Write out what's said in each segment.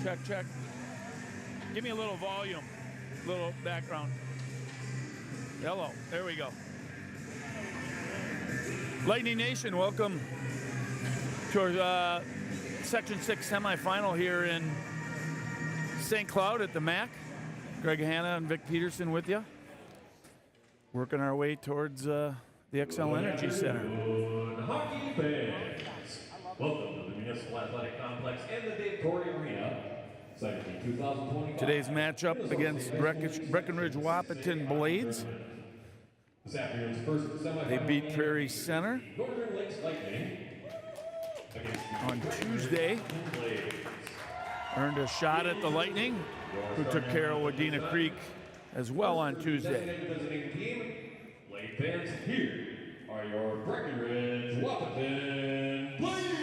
Check, check. Give me a little volume, little background. Hello, there we go. Lightning Nation, welcome to our Section 6 semifinal here in St. Cloud at the MAC. Greg Hanna and Vic Peterson with you. Working our way towards the XL Energy Center. Hockey fans, welcome to the Municipal Athletic Complex and the Dave Torrey Arena. Today's matchup against Breckenridge Wahpeton Blades. This afternoon's first semifinal. They beat Prairie Center Northern Lakes Lightning on Tuesday. Earned a shot at the Lightning, who took care of Wadena Creek as well on Tuesday. Visiting team, Blade fans, here are your Breckenridge Wahpeton Blades.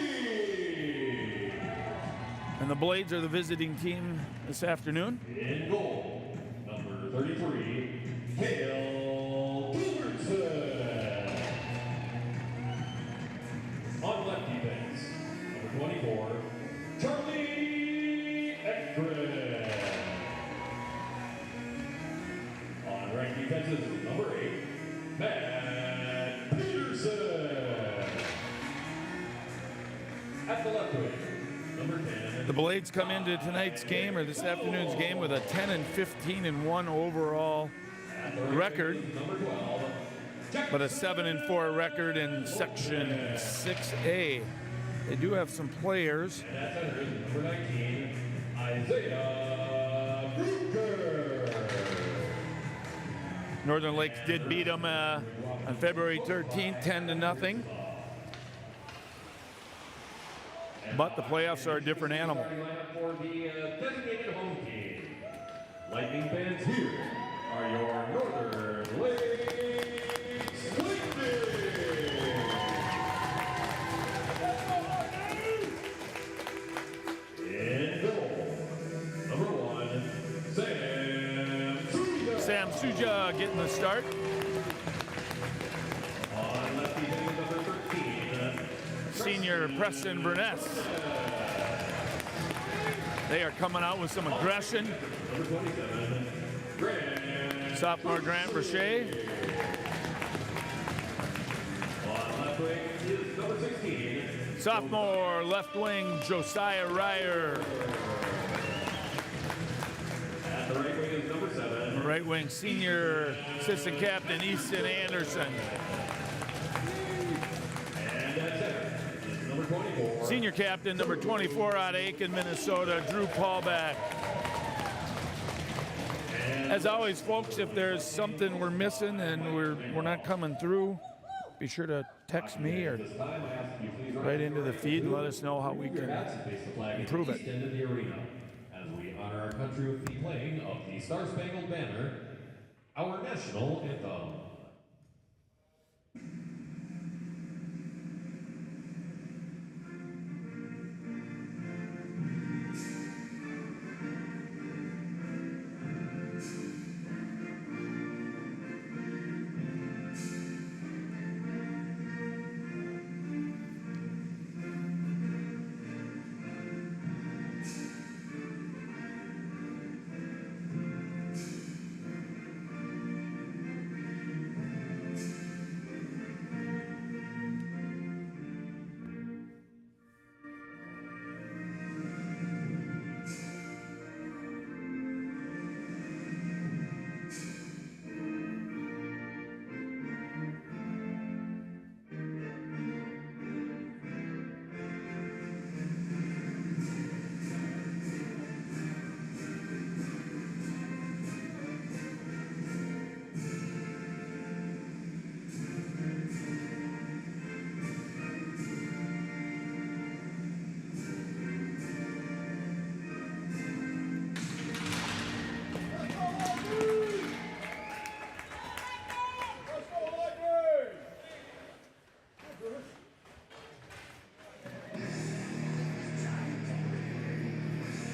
And the Blades are the visiting team this afternoon. In goal, number 33, Cale Gilbertson. On left defense, number 24, Charlie Ekgren. On right defense is number 8, Matt Peterson. At the left wing, number 10. The Blades come into tonight's game, or this afternoon's game, with a 10-15-1 overall record, but a 7-4 record in Section 6A. They do have some players. Number 19, Isaiah Bruker. Northern Lakes did beat them on February 13th, 10-0. But the playoffs are a different animal. For the designated home team, Lightning fans, here are your Northern Lakes Lightning. In goal, number 1, Sam Suja. Sam Suja getting the start. On left defense, number 13. Senior Preston Burness. They are coming out with some aggression. Number 27, Grant. Sophomore Grant Brachet. On left wing is number 16. Sophomore left wing Josiah Ryer. At the right wing is number 7. Right wing senior assistant captain Easton Anderson. And at center is number 24. Senior captain number 24 out of Aiken, Minnesota, Drew Paulback. As always, folks, if there's something we're missing and we're not coming through, be sure to text me or right into the feed and let us know how we can improve it. Into the arena as we honor our country with the playing of the Star Spangled Banner, our national anthem.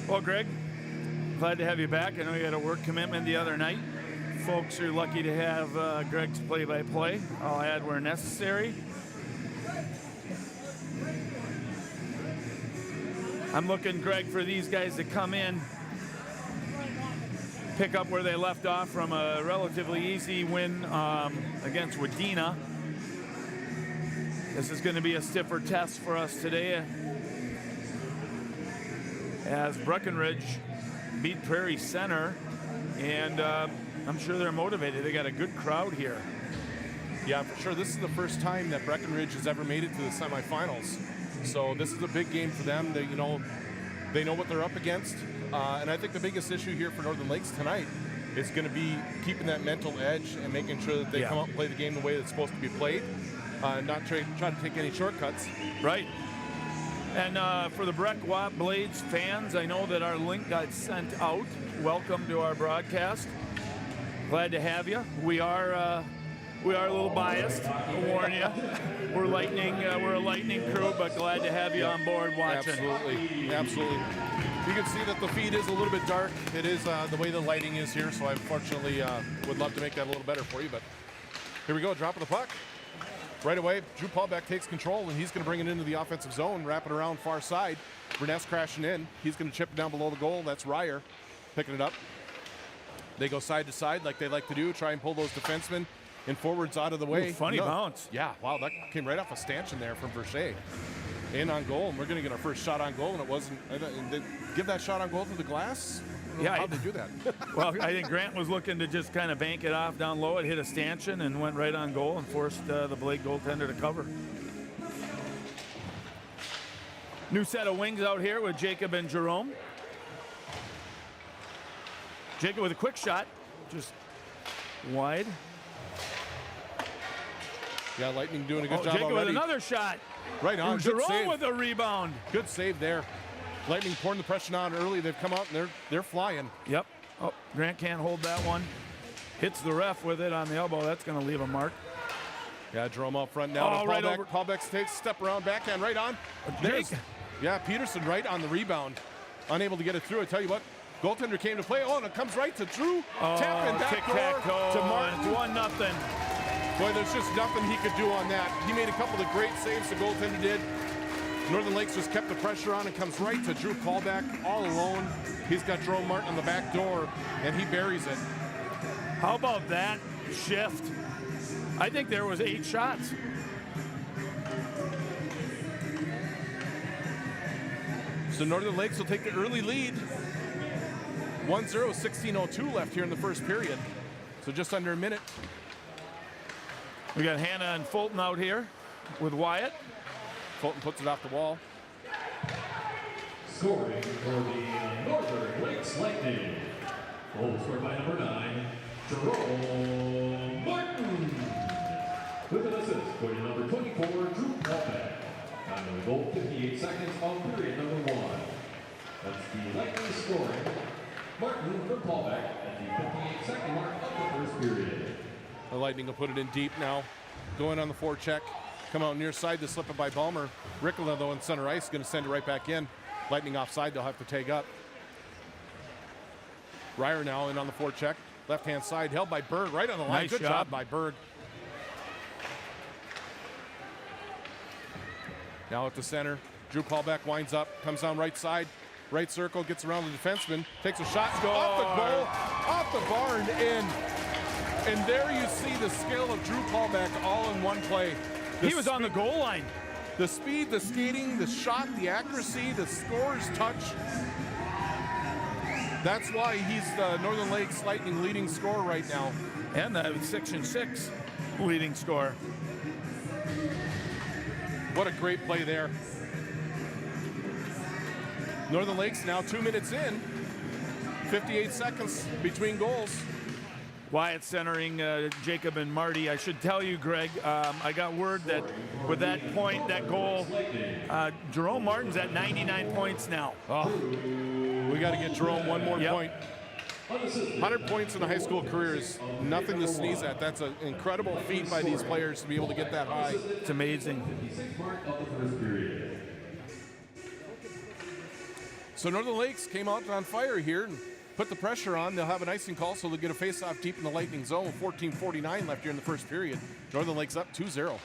Well, Greg, glad to have you back. I know you had a work commitment the other night. Folks are lucky to have Greg's play-by-play. I'll add where necessary. I'm looking, Greg, for these guys to come in, pick up where they left off from a relatively easy win against Wadena. This is going to be a stiffer test for us today, as Breckenridge beat Prairie Center, and I'm sure they're motivated. They got a good crowd here. Yeah, for sure. This is the first time that Breckenridge has ever made it to the semifinals. So this is a big game for them. They know what they're up against. And I think the biggest issue here for Northern Lakes tonight is going to be keeping that mental edge and making sure that they come out and play the game the way it's supposed to be played, not try to take any shortcuts. Right. And for the Breck Watt Blades fans, I know that our link got sent out. Welcome to our broadcast. Glad to have you. We are a little biased, I'll warn you. We're a lightning crew, but glad to have you on board watching. Absolutely, absolutely. You can see that the feed is a little bit dark. It is the way the lighting is here, so I unfortunately would love to make that a little better for you, but here we go, drop of the puck. Right away, Drew Paulbeck takes control, and he's going to bring it into the offensive zone, wrap it around far side. Burness crashing in. He's going to chip it down below the goal. That's Ryer picking it up. They go side to side like they like to do, try and pull those defensemen and forwards out of the way. Ooh, funny bounce. Yeah, wow, that came right off a stanchion there from Verche. In on goal, and we're going to get our first shot on goal, and it wasn't. Did give that shot on goal through the glass? Yeah. How'd they do that? Well, I think Grant was looking to just kind of bank it off down low. It hit a stanchion and went right on goal and forced the Blade goaltender to cover. New set of wings out here with Jacob and Jerome. Jacob with a quick shot, just wide. Yeah, Lightning doing a good job Jacob already. with another shot. Right on. Jerome with a rebound. Good save there. Lightning pouring the pressure on early. They've come out and they're flying. Yep. Oh, Grant can't hold that one. Hits the ref with it on the elbow. That's going to leave a mark. Yeah, Jerome out front now. Oh, right over. Paulbeck takes a step around, backhand right on. Yeah, Peterson right on the rebound. Unable to get it through. I tell you what, goaltender came to play. Oh, and it comes right to Drew. Tapping back to Martin. 1-0. Boy, there's just nothing he could do on that. He made a couple of great saves the goaltender did. Northern Lakes just kept the pressure on and comes right to Drew Paulbeck all alone. He's got Jerome Martin on the back door, and he buries it. How about that shift? I think there was 8 shots. So Northern Lakes will take the early lead. 1-0, 16:02 left here in the first period. So just under a minute. We got Hannah and Fulton out here with Wyatt. Fulton puts it off the wall. Scoring for the Northern Lakes Lightning. Goal scored by number 9, Jerome Martin. With an assist for number 24, Drew Paulbeck. Time of the goal, 58 seconds of period number 1. That's the Lightning scoring. Martin for Paulbeck at the 58-second mark of the first period. The Lightning will put it in deep now. Going on the forecheck. Come out near side to slip it by Balmer. Ricola, though, in center ice, going to send it right back in. Lightning offside, they'll have to take up. Ryer now in on the forecheck. Left-hand side, held by Berg, right on the line. Nice Good job by Berg. Now at the center, Drew Paulbeck winds up, comes down right side, right circle, gets around the defenseman, takes a shot, off the goal, off the bar and in. And there you see the skill of Drew Paulbeck all in one play. He was on the goal line. The speed, the skating, the shot, the accuracy, the scorer's touch. That's why he's the Northern Lakes Lightning leading scorer right now. And the Section 6 leading scorer. What a great play there. Northern Lakes now 2 minutes in. 58 seconds between goals. Wyatt centering Jacob and Marty. I should tell you, Greg, I got word that with that point, that goal, Jerome Martin's at 99 points now. Oh, we got to get Jerome one more point. 100 points in a high school career is nothing to sneeze at. That's an incredible feat by these players to be able to get that high. It's amazing. So Northern Lakes came out on fire here and put the pressure on. They'll have an icing call, so they'll get a face-off deep in the Lightning zone. 14:49 left here in the first period. Northern Lakes up 2-0.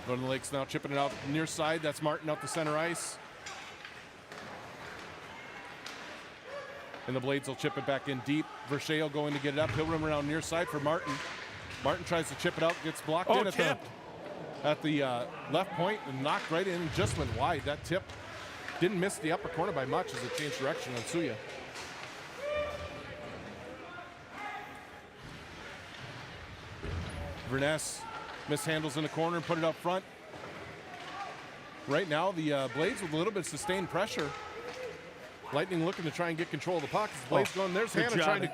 Northern Lakes now chipping it out near side. That's Martin up the center ice. And the Blades will chip it back in deep. Verche will go in to get it up. He'll run around near side for Martin. Martin tries to chip it out, gets blocked in at the left point and knocked right in, just went wide. That tip didn't miss the upper corner by much as it changed direction on Suya. Verness mishandles in the corner and put it up front. Right now, the Blades with a little bit of sustained pressure. Lightning looking to try and get control of the puck. Blades going. There's Hannah trying to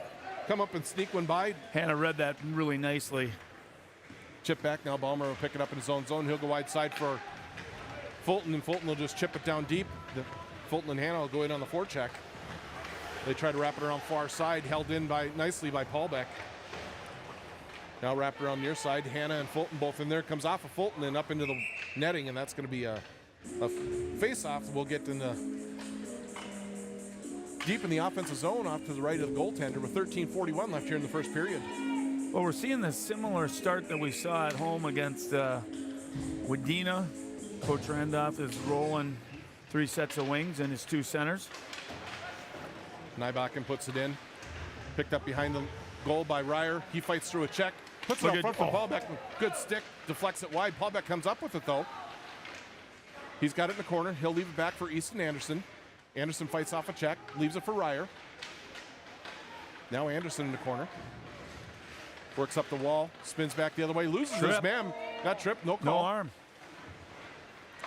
come up and sneak one by. Hannah read that really nicely. Chip back now. Ballmer will pick it up in his own zone. He'll go wide side for Fulton, and Fulton will just chip it down deep. Fulton and Hannah will go in on the forecheck. They try to wrap it around far side, held in nicely by Paulbeck. Now wrapped around near side. Hannah and Fulton both in there. Comes off of Fulton and up into the netting, and that's going to be a face-off. We'll get in the deep in the offensive zone off to the right of the goaltender with 13:41 left here in the first period. Well, we're seeing the similar start that we saw at home against Wadena. Coach Randolph is rolling 3 sets of wings and his 2 centers. Nybakken puts it in. Picked up behind the goal by Ryer. He fights through a check. Puts it out front for Paulbeck. Good stick. Deflects it wide. Paulbeck comes up with it, though. He's got it in the corner. He'll leave it back for Easton Anderson. Anderson fights off a check. Leaves it for Ryer. Now Anderson in the corner. Works up the wall. Spins back the other way. Loses his man. Got tripped. No call. No arm.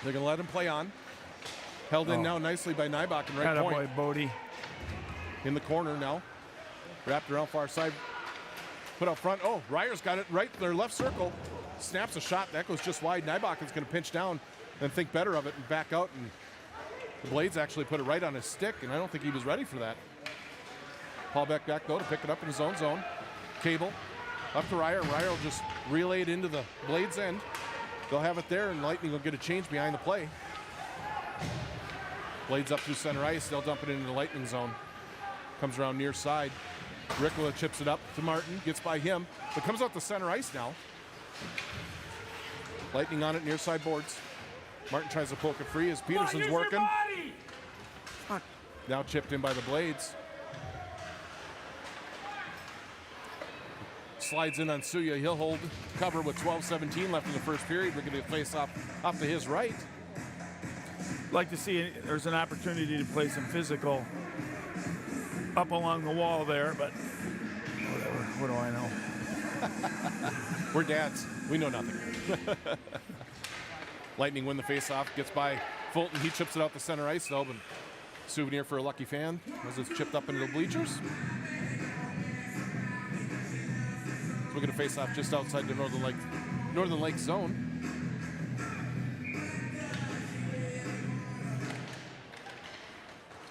They're going to let him play on. Held in now nicely by Nybakken. Right point. Boy, Bodie. In the corner now. Wrapped around far side. Put up front. Oh, Ryer's got it right their left circle. Snaps a shot. That goes just wide. Nybakken's going to pinch down and think better of it and back out. And the Blades actually put it right on his stick, and I don't think he was ready for that. Paulbeck back, though, to pick it up in his own zone. Cable up to Ryer. Ryer will just relay it into the Blades' end. They'll have it there, and Lightning will get a change behind the play. Blades up through center ice. They'll dump it into the Lightning zone. Comes around near side. Ricola chips it up to Martin. Gets by him, but comes out the center ice now. Lightning on it near side boards. Martin tries to poke it free as Peterson's working. Now chipped in by the Blades. Slides in on Suya. He'll hold cover with 12:17 left in the first period. We're going to face off to his right. Like to see there's an opportunity to play some physical up along the wall there, but whatever. What do I know? We're dads. We know nothing. Lightning win the face-off. Gets by Fulton. He chips it out the center ice, though, but souvenir for a lucky fan as it's chipped up into the bleachers. So we're going to face off just outside the Northern Lake zone.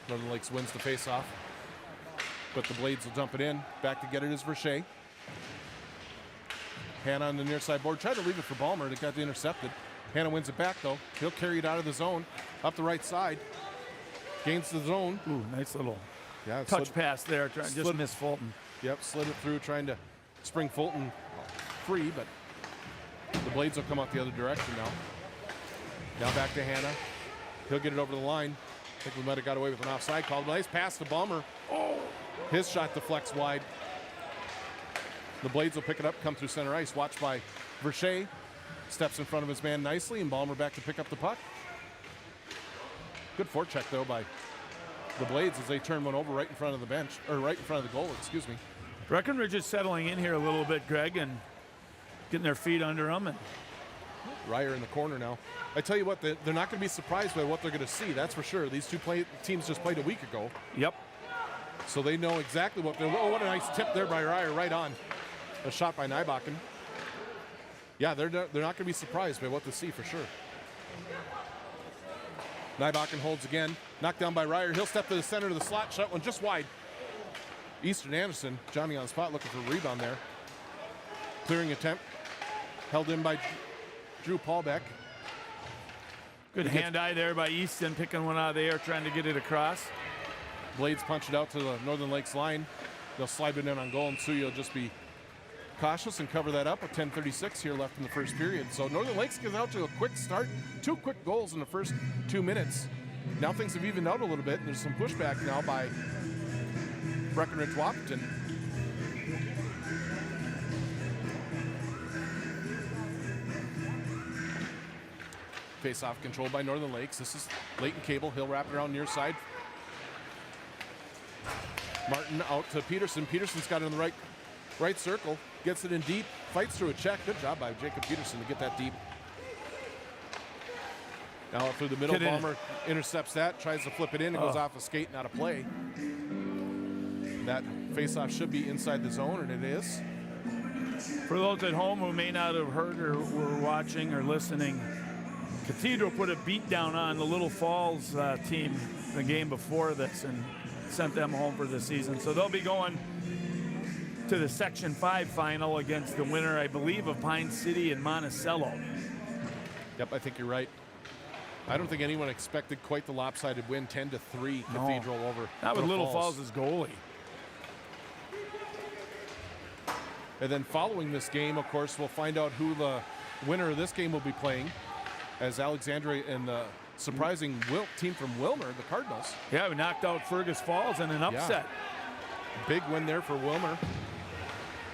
Northern Lakes wins the face-off, but the Blades will dump it in. Back to get it is Verche. Hannah on the near side board. Tried to leave it for Ballmer. It got intercepted. Hannah wins it back, though. He'll carry it out of the zone. Up the right side. Gains the zone. Ooh, nice little touch pass there. Just missed Fulton. Yep, slid it through, trying to spring Fulton free, but the Blades will come out the other direction now. Now back to Hannah. He'll get it over the line. I think we might have got away with an offside call. Nice pass to Ballmer. Oh, his shot deflects wide. The Blades will pick it up, come through center ice. Watched by Verche. Steps in front of his man nicely, and Ballmer back to pick up the puck. Good forecheck, though, by the Blades as they turn one over right in front of the bench, or right in front of the goal, excuse me. Breckenridge is settling in here a little bit, Greg, and getting their feet under them. And Ryer in the corner now. I tell you what, they're not going to be surprised by what they're going to see, that's for sure. These two teams just played a week ago. Yep. So they know exactly what they're... Oh, what a nice tip there by Ryer, right on. A shot by Nybakken. Yeah, they're not going to be surprised by what they see for sure. Nybakken holds again. Knocked down by Ryer. He'll step to the center of the slot. Shot one just wide. Easton Anderson, Johnny on the spot looking for a rebound there. Clearing attempt. Held in by Drew Paulbeck. Good hand-eye there by Easton, picking one out of the air, trying to get it across. Blades punch it out to the Northern Lakes line. They'll slide it in on goal, and Suya will just be cautious and cover that up with 10:36 here left in the first period. So Northern Lakes gets out to a quick start. 2 quick goals in the first 2 minutes. Now things have evened out a little bit, and there's some pushback now by Breckenridge Wahpeton. Face-off controlled by Northern Lakes. This is Leighton Cable. He'll wrap it around near side. Martin out to Peterson. Peterson's got it in the right circle. Gets it in deep. Fights through a check. Good job by Jacob Peterson to get that deep. Now through the middle, Balmer intercepts that, tries to flip it in, it goes off a skate and out of play. That faceoff should be inside the zone, and it is. For those at home who may not have heard or were watching or listening, Cathedral put a beat down on the Little Falls team the game before this and sent them home for the season. So they'll be going to the Section 5 final against the winner, I believe, of Pine City and Monticello. Yep, I think you're right. I don't think anyone expected quite the lopsided win, 10-3 Cathedral over. Not with Little Falls as goalie. And then following this game, of course, we'll find out who the winner of this game will be playing, as Alexandria and the surprising team from Wilmer, the Cardinals. Yeah, we knocked out Fergus Falls in an upset. Yeah. Big win there for Wilmer,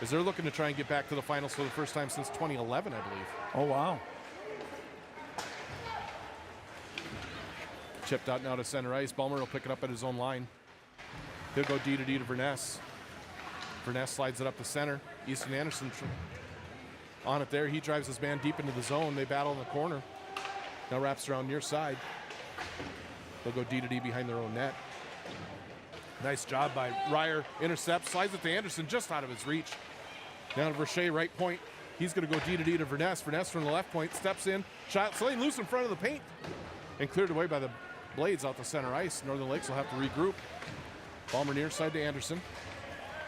as they're looking to try and get back to the finals for the first time since 2011, I believe. Oh, wow. Chipped out now to center ice. Balmer will pick it up at his own line. He'll go D to Verness. Verness slides it up to center. Easton Anderson on it there. He drives his man deep into the zone. They battle in the corner. Now wraps around near side. They'll go D to D behind their own net. Nice job by Ryer. Intercepts, slides it to Anderson just out of his reach. Now to Verche, right point. He's going to go D to D to Verness. Verness from the left point, steps in. Shot slaying loose in front of the paint. And cleared away by the Blades out to center ice. Northern Lakes will have to regroup. Balmer near side to Anderson.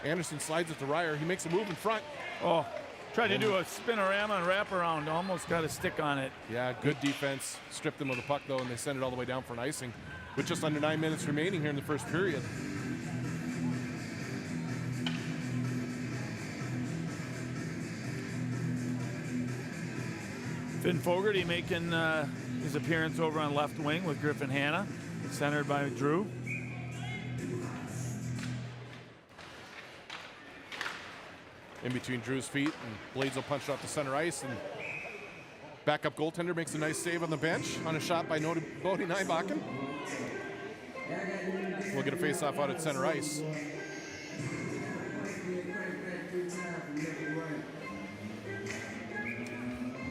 Anderson slides it to Ryer. He makes a move in front. Oh, tried to do a spinorama and wraparound. Almost got a stick on it. Yeah, good defense. Stripped them of the puck, though, and they send it all the way down for an icing with just under 9 minutes remaining here in the first period. Finn Fogarty making his appearance over on left wing with Griffin Hanna, centered by Drew. In between Drew's feet, and Blades will punch it off the center ice, and backup goaltender makes a nice save on the bench on a shot by Bodie Nybakken. We'll get a face-off out at center ice.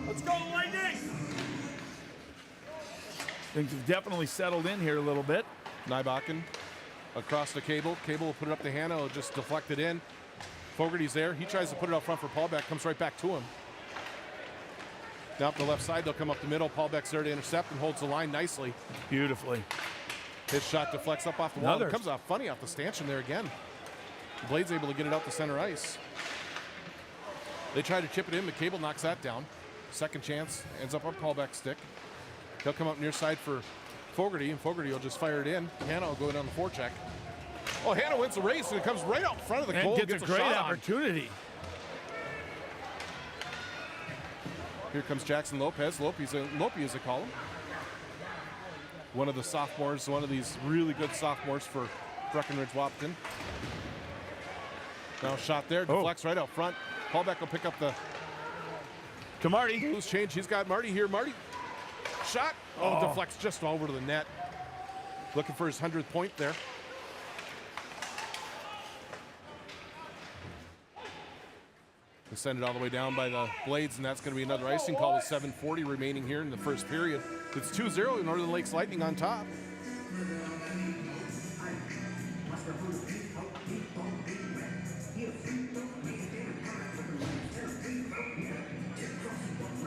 Let's go, Lightning! Things have definitely settled in here a little bit. Nybakken across the Cable. Cable will put it up to Hanna. He'll just deflect it in. Fogarty's there. He tries to put it out front for Paulbeck. Comes right back to him. Now up the left side, they'll come up the middle. Paulbeck's there to intercept and holds the line nicely. Beautifully. His shot deflects up off the wall. It comes off funny off the stanchion there again. Blade's able to get it out to center ice. They try to chip it in, but Cable knocks that down. Second chance, ends up on Paulbeck's stick. He'll come up near side for Fogarty, and Fogarty will just fire it in. Hanna will go down the forecheck. Oh, Hanna wins the race, and it comes right out front of the goal. And gets a great opportunity. Here comes Jackson Lopez. Lopey as they call him. One of the sophomores, one of these really good sophomores for Breckenridge Wahpeton. Now shot there, deflects right out front. Paulbeck will pick up the to Marty. Loose change. He's got Marty here. Marty, shot. Deflects just over to the net. Looking for his 100th point there. They send it all the way down by the Blades, and that's going to be another icing call with 7:40 remaining here in the first period. It's 2-0, Northern Lakes Lightning on top.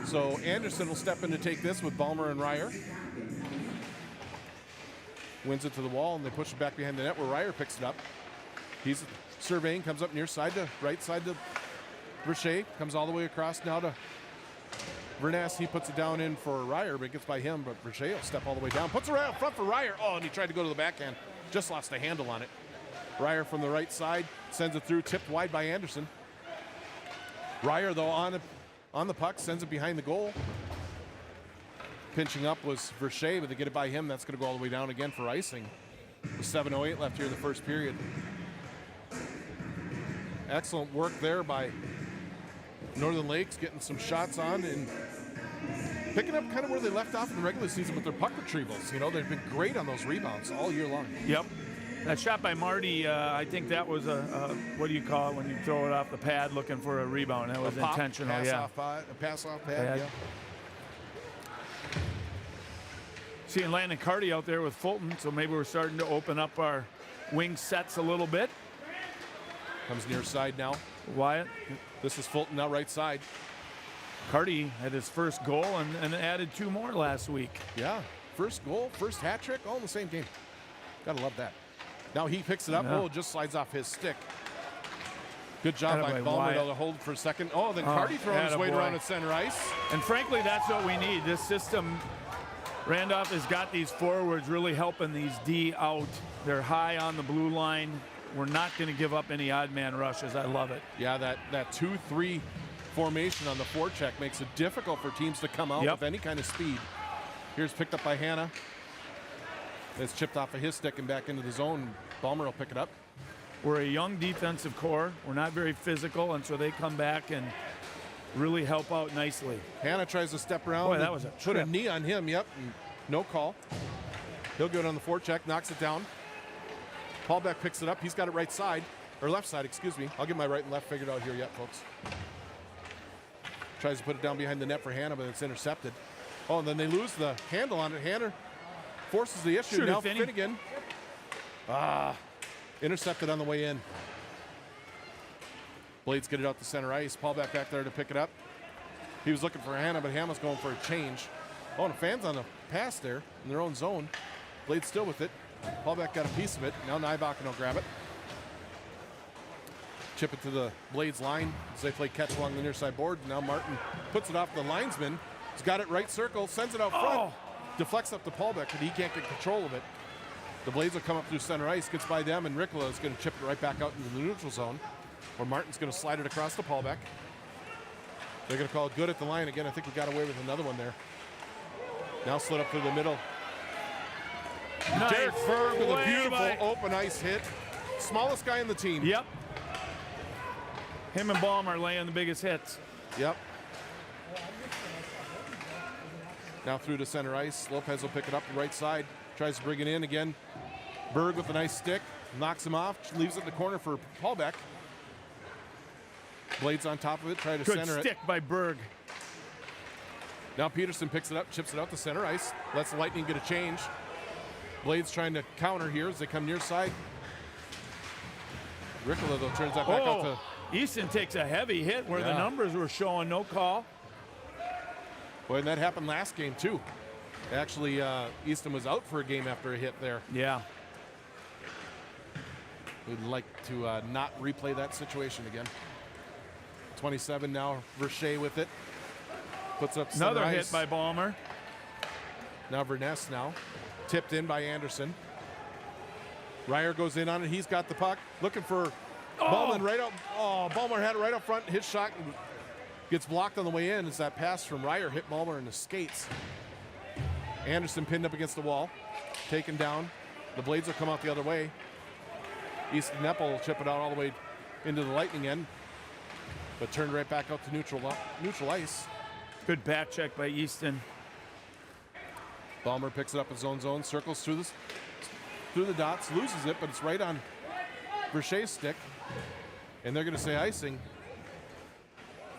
So Anderson will step in to take this with Balmer and Ryer. Wins it to the wall, and they push it back behind the net where Ryer picks it up. He's surveying, comes up near side to right side to Verche, comes all the way across now to Verness. He puts it down in for Ryer, but it gets by him, but Verche will step all the way down. Puts it right up front for Ryer. Oh, and he tried to go to the backhand. Just lost a handle on it. Ryer from the right side sends it through, tipped wide by Anderson. Ryer, though, on the puck, sends it behind the goal. Pinching up was Vershay, but they get it by him. That's going to go all the way down again for icing. With 7:08 left here in the first period. Excellent work there by Northern Lakes, getting some shots on and picking up kind of where they left off in the regular season with their puck retrievals. You know, they've been great on those rebounds all year long. Yep. That shot by Marty, I think that was a what do you call it when you throw it off the pad looking for a rebound? That was intentional, pass yeah. Off pad, a pass off pad, yeah. Seeing Landon Carty out there with Fulton, so maybe we're starting to open up our wing sets a little bit. Comes near side now. Wyatt. This is Fulton now right side. Carty had his first goal and added 2 more last week. Yeah, first goal, first hat trick, all in the same game. Gotta love that. Now he picks it up. Yeah. Oh, just slides off his stick. Good job by Attaboy, Ballmer Wyatt. to hold for a second. Oh, then Carty throwing his weight attaboy. around at center ice. And frankly, that's what we need. This system, Randolph has got these forwards really helping these D out. They're high on the blue line. We're not going to give up any odd man rushes. I love it. Yeah, that 2-3 formation on the forecheck makes it difficult for teams to come out with any kind of speed. Here's picked up by Hanna. It's chipped off of his stick and back into the zone. Ballmer will pick it up. We're a young defensive core. We're not very physical, and so they come back and really help out nicely. Hanna tries to step around. Boy, that was a put a trip. knee on him. Yep, and no call. He'll go on the forecheck, knocks it down. Paulbeck picks it up. He's got it right side, or left side, excuse me. I'll get my right and left figured out here yet, folks. Tries to put it down behind the net for Hanna, but it's intercepted. Oh, and then they lose the handle on it. Hanna forces the issue. Shoot it, now Finney. Finnegan. Intercepted on the way in. Blades get it out to center ice. Paulbeck back there to pick it up. He was looking for Hanna, but Hanna's going for a change. Oh, and the fans on the pass there in their own zone. Blades still with it. Paulbeck got a piece of it. Now Nybakken will grab it. Chip it to the Blades line as they play catch along the near side board. Now Martin puts it off the linesman. He's got it right circle, sends it out front. Deflects up to Paulbeck, but he can't get control of it. The Blades will come up through center ice, gets by them, and Ricola is going to chip it right back out into the neutral zone, where Martin's going to slide it across to Paulbeck. They're going to call it good at the line again. I think we got away with another one there. Now slid up through the middle. Nice. Derek Ferg with a Way beautiful by- open ice hit. Smallest guy in the team. Yep. Him and Baum are laying the biggest hits. Yep. Now through to center ice. Lopez will pick it up the right side. Tries to bring it in again. Berg with a nice stick. Knocks him off. Leaves it in the corner for Paulbeck. Blades on top of it. Try to Good center stick by Berg. Now Peterson picks it up, chips it out to center ice. Lets the Lightning get a change. Blades trying to counter here as they come near side. Ricola, though, turns that back out to... Easton takes a heavy hit where the numbers were showing no call. Boy, and that happened last game, too. Actually, Easton was out for a game after a hit there. Yeah. We'd like to not replay that situation again. 27 now, Vershay with it. Puts up center Another ice. hit by Ballmer. Now Verness now. Tipped in by Anderson. Ryer goes in on it. He's got the puck. Looking for Ballmer right out. Oh, Ballmer had it right up front. His shot gets blocked on the way in. It's that pass from Ryer hit Ballmer in the skates. Anderson pinned up against the wall. Taken down. The Blades will come out the other way. Easton Neppel will chip it out all the way into the Lightning end. But turned right back out to neutral ice. Good back check by Easton. Ballmer picks it up in his own zone, circles through the dots, loses it, but it's right on Vershay's stick. And they're going to say icing.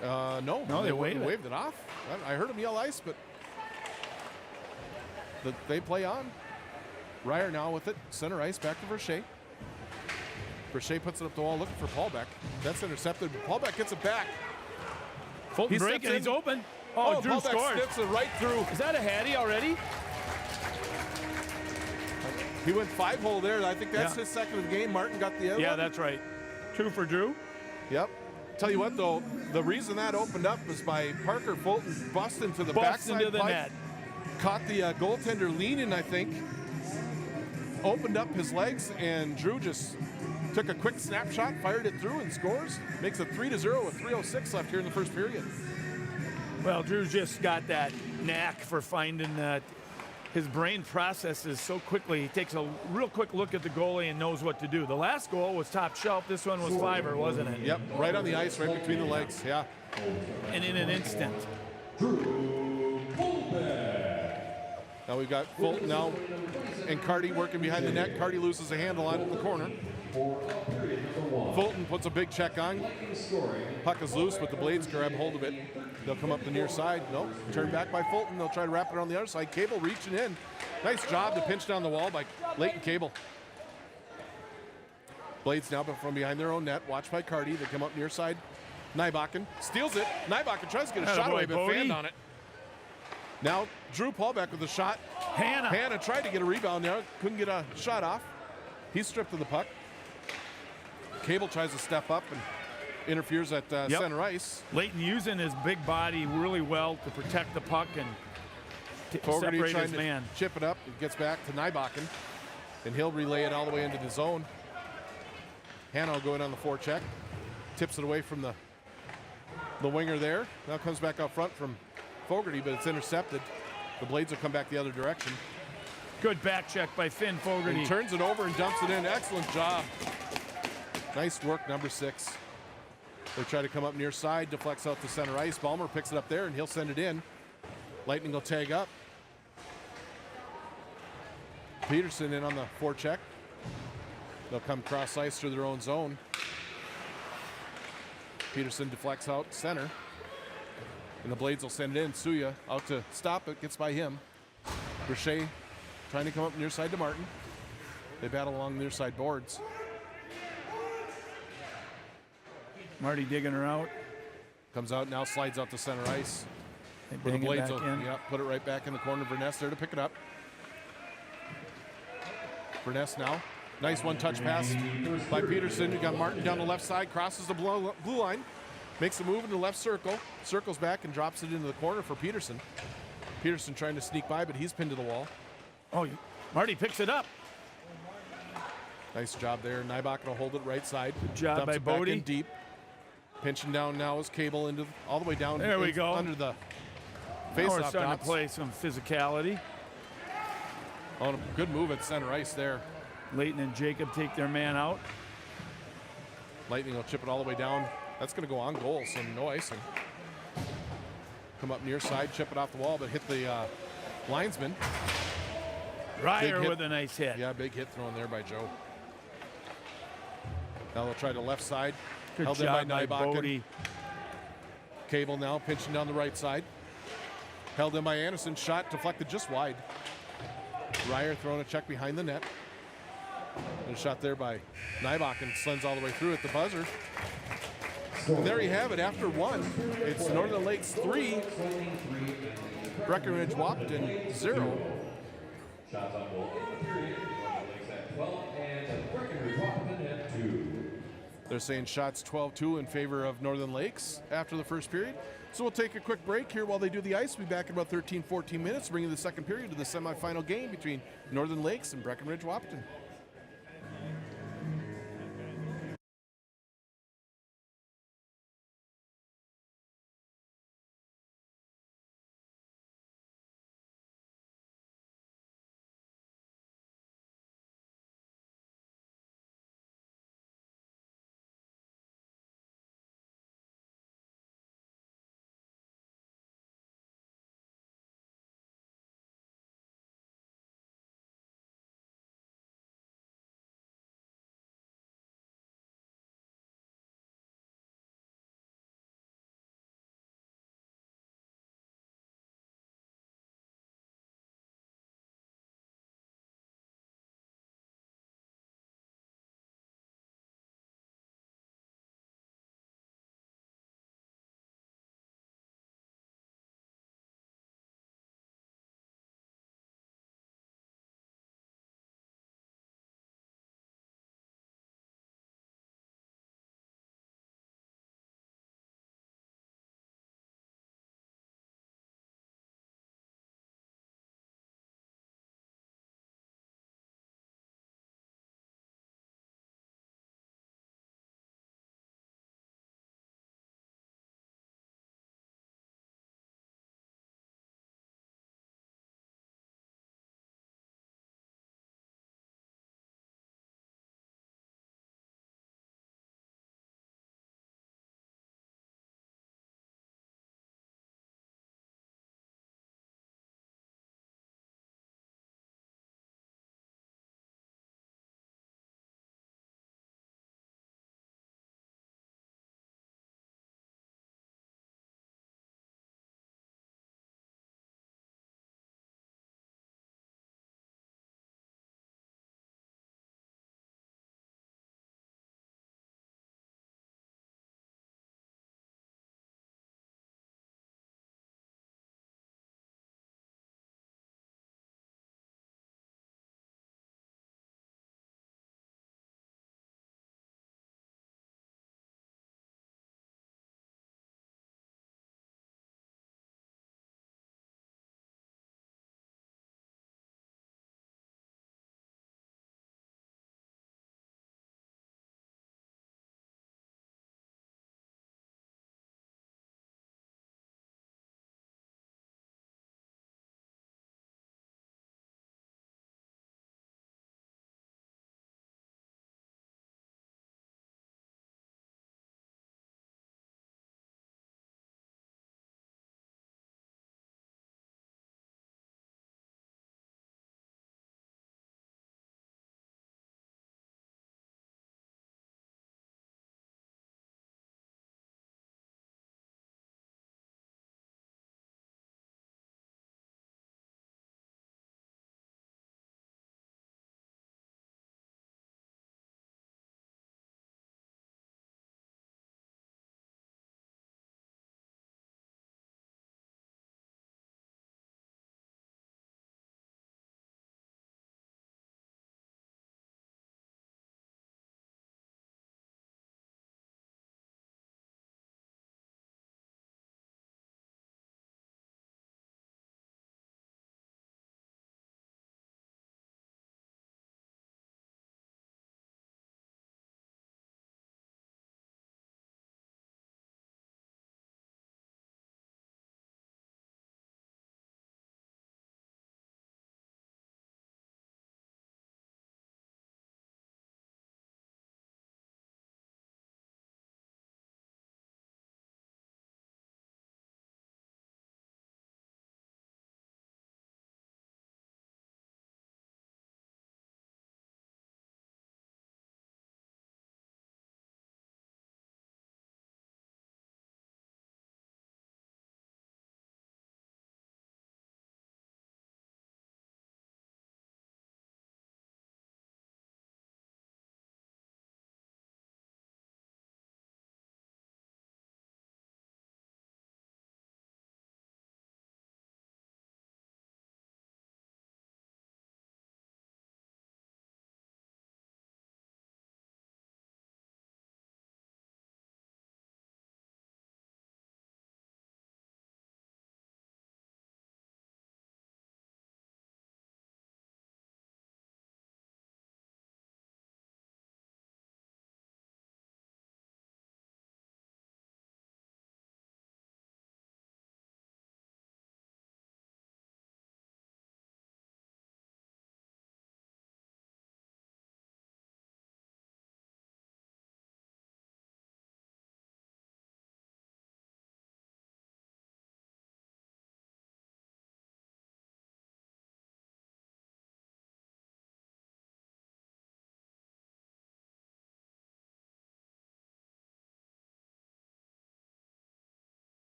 No, they waved it off. I heard him yell ice, but they play on. Ryer now with it, center ice, back to Vershay. Vershay puts it up the wall looking for Paulbeck. That's intercepted. Paulbeck gets it back. Fulton breaking, he's open. Oh, Drew Paulbeck scored. snips it right through. Is that a Hattie already? He went 5-hole there. I think that's his second of the game. Martin got the other Yeah, one. that's right. 2 for Drew. Yep. Tell you what, though, the reason that opened up was by Parker Fulton busting to the backside into the pipe. net. Caught the goaltender leaning, I think. Opened up his legs, and Drew just took a quick snapshot, fired it through, and scores. Makes it 3-0 with 3:06 left here in the first period. Well, Drew's just got that knack for finding that his brain processes so quickly. He takes a real quick look at the goalie and knows what to do. The last goal was top shelf. This one was fiver, wasn't it? Yep, right on the ice, right between the legs. Yeah. And in an instant. Now we've got Fulton now and Carty working behind the net. Carty loses a handle on it in the corner. Fulton puts a big check on. Puck is loose, but the Blades grab hold of it. They'll come up the near side. Nope. Turn back by Fulton. They'll try to wrap it on the other side. Cable reaching in. Nice job to pinch down the wall by Leighton Cable. Blades now from behind their own net. Watched by Carty. They come up near side. Nybakken steals it. Nybakken tries to get a shot away, but fanned on it. Now Drew Paulbeck with a shot. Hannah tried to get a rebound there. Couldn't get a shot off. He's stripped of the puck. Cable tries to step up and interferes at center ice. Leighton using his big body really well to protect the puck and separate his man. Chip it up. It gets back to Nybakken, and he'll relay it all the way into the zone. Hannah will go in on the forecheck. Tips it away from the winger there. Now comes back up front from Fogarty, but it's intercepted. The Blades will come back the other direction. Good back check by Finn Fogarty. He turns it over and dumps it in. Excellent job. Nice work, number 6. They try to come up near side, deflects out to center ice. Ballmer picks it up there, and he'll send it in. Lightning will tag up. Peterson in on the forecheck. They'll come cross ice through their own zone. Peterson deflects out center. And the Blades will send it in. Suya out to stop it, gets by him. Brochet trying to come up near side to Martin. They battle along near side boards. Marty digging her out. Comes out now, slides out to center ice. Where the Blades will put it right back in the corner. Verness there to pick it up. Verness now. Nice one-touch pass by Peterson. You got Martin down the left side, crosses the blue line, makes a move in the left circle, circles back and drops it into the corner for Peterson. Peterson trying to sneak by, but he's pinned to the wall. Oh, Marty picks it up. Nice job there. Nybakken will hold it right side. Good job dumps by it back Bodie. in deep. Pinching down now is Cable into all the way down. There we go. Under the Now face-off we're starting dots. to play some physicality. Oh, good move at center ice there. Leighton and Jacob take their man out. Lightning will chip it all the way down. That's going to go on goal, so no icing. Come up near side, chip it off the wall, but hit the linesman. Ryer with a nice hit. Yeah, big hit thrown there by Joe. Now they'll try the left side. Good Held job in by by Nybakken. Bodie. Cable now pinching down the right side. Held in by Anderson. Shot deflected just wide. Ryer throwing a check behind the net. And a shot there by Nybakken. Slends all the way through at the buzzer. And there you have it. After one, it's Northern Lakes 3, Breckenridge Wahpeton 0. Shots on goal in the period. Northern Lakes at 12 and Breckenridge Wahpeton at 2. They're saying shots 12-2 in favor of Northern Lakes after the first period. So we'll take a quick break here while they do the ice. We'll be back in about 13-14 minutes, bringing the second period to the semifinal game between Northern Lakes and Breckenridge Wahpeton.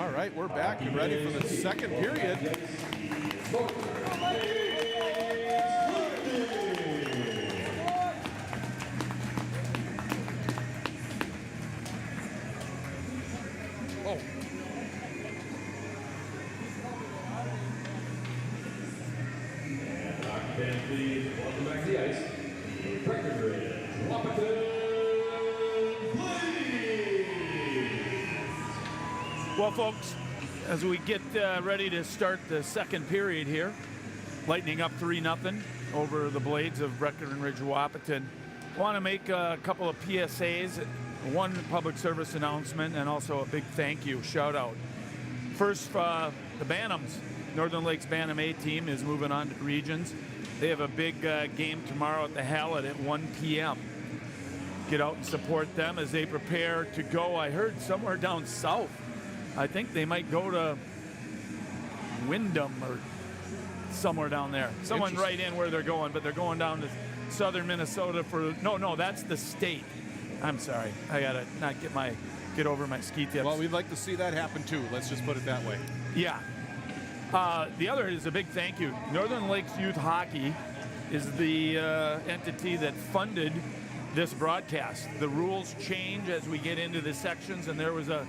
All right, we're back and ready for the second period. Oh. And please welcome back to the ice, Breckenridge, Wahpeton, Well, folks, as we get ready to start the second period here, Lightning up 3-0 over the Blades of Breckenridge Wahpeton. Want to make a couple of PSAs, one public service announcement, and also a big thank you, shout out. First, the Bantams, Northern Lakes Bantam A team is moving on to regions. They have a big game tomorrow at the Hallett at 1 p.m. Get out and support them as they prepare to go. I heard somewhere down south. I think they might go to Wyndham or somewhere down there. Someone write in where they're going, but they're going down to southern Minnesota for, no, that's the state. I'm sorry. I gotta not get over my ski tips. Well, we'd like to see that happen too. Let's just put it that way. Yeah. The other is a big thank you. Northern Lakes Youth Hockey is the entity that funded this broadcast. The rules change as we get into the sections, and there was a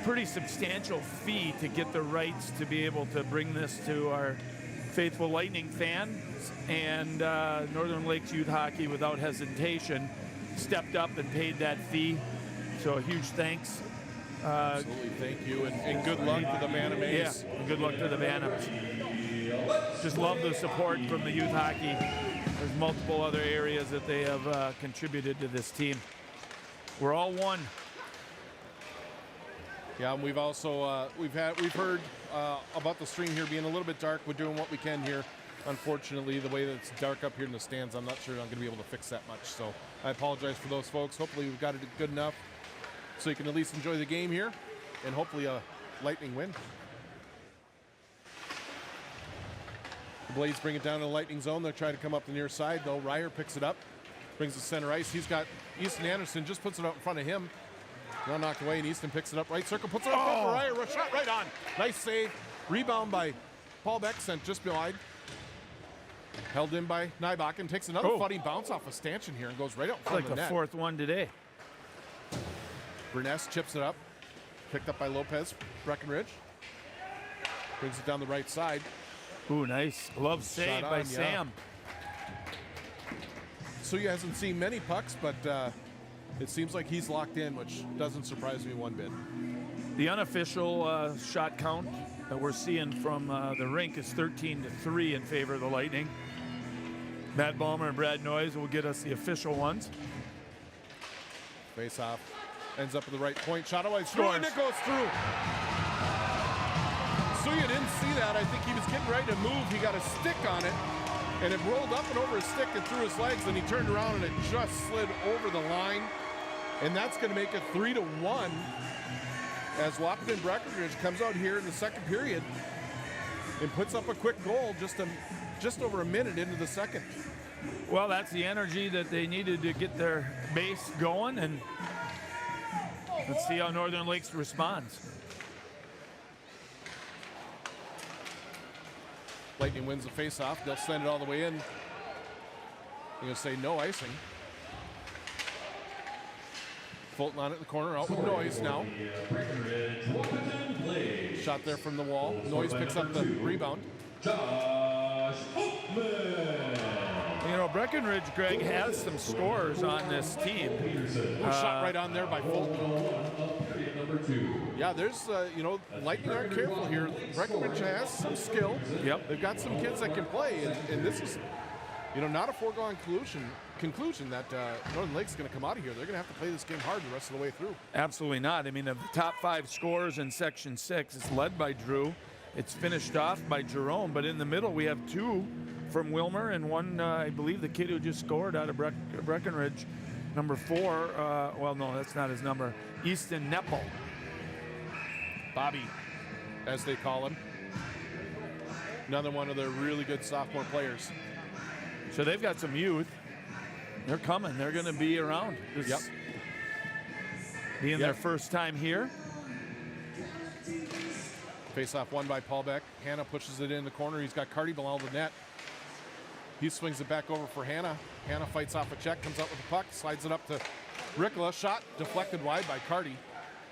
pretty substantial fee to get the rights to be able to bring this to our faithful Lightning fans. And Northern Lakes Youth Hockey, without hesitation, stepped up and paid that fee. So a huge thanks. Absolutely, thank you, and good luck to the Bantam A's. Yeah, and good luck to the Bantams. Just love the support from the youth hockey. There's multiple other areas that they have contributed to this team. We're all one. Yeah, and we've also we've heard about the stream here being a little bit dark. We're doing what we can here. Unfortunately, the way that it's dark up here in the stands, I'm not sure I'm going to be able to fix that much. So I apologize for those folks. Hopefully, we've got it good enough so you can at least enjoy the game here, and hopefully a Lightning win. The Blades bring it down to the Lightning zone. They're trying to come up the near side, though. Ryer picks it up, brings it center ice. He's got Easton Anderson, just puts it out in front of him. Now knocked away, and Easton picks it up right circle, puts it up front for Ryer. Shot right on. Nice save. Rebound by Paul Beck, sent just behind. Held in by Nybach, and takes another funny bounce off a stanchion here and goes right out in front of the net. Like the fourth one today. Burness chips it up. Picked up by Lopez. Breckenridge brings it down the right side. Ooh, nice glove save by Sam. Suya hasn't seen many pucks, but it seems like he's locked in, which doesn't surprise me one bit. The unofficial shot count that we're seeing from the rink is 13-3 in favor of the Lightning. Matt Ballmer and Brad Noyes will get us the official ones. Face off. Ends up at the right point. Shot away. Scores. And it goes through. Suya didn't see that. I think he was getting ready to move. He got a stick on it, and it rolled up and over his stick and through his legs, and he turned around and it just slid over the line. And that's going to make it 3-1 as Wahpeton Breckenridge comes out here in the second period and puts up a quick goal just over a minute into the second. Well, that's the energy that they needed to get their base going, and let's see how Northern Lakes responds. Lightning wins the face-off. They'll send it all the way in. You're going to say no icing. Fulton on it in the corner, out with Noyes now. Shot there from the wall. Noyes picks up the rebound. Josh Oakman. You know, Breckenridge, Greg, has some scores on this team. Shot right on there by Fulton. Yeah, there's, Lightning aren't careful here. Breckenridge has some skill. Yep. They've got some kids that can play, and this is, not a foregone conclusion that Northern Lake's going to come out of here. They're going to have to play this game hard the rest of the way through. Absolutely not. I mean, of the top 5 scorers in Section 6, it's led by Drew. It's finished off by Jerome, but in the middle we have 2 from Wilmer and one, I believe, the kid who just scored out of Breckenridge, number 4. Well, no, that's not his number. Easton Neppel. Bobby, as they call him. Another one of their really good sophomore players. So they've got some youth. They're coming. They're going to be around. Being their first time here. Face-off won by Paulbeck. Hannah pushes it in the corner. He's got Carty below the net. He swings it back over for Hannah. Hannah fights off a check, comes up with the puck, slides it up to Ricola. Shot deflected wide by Carty.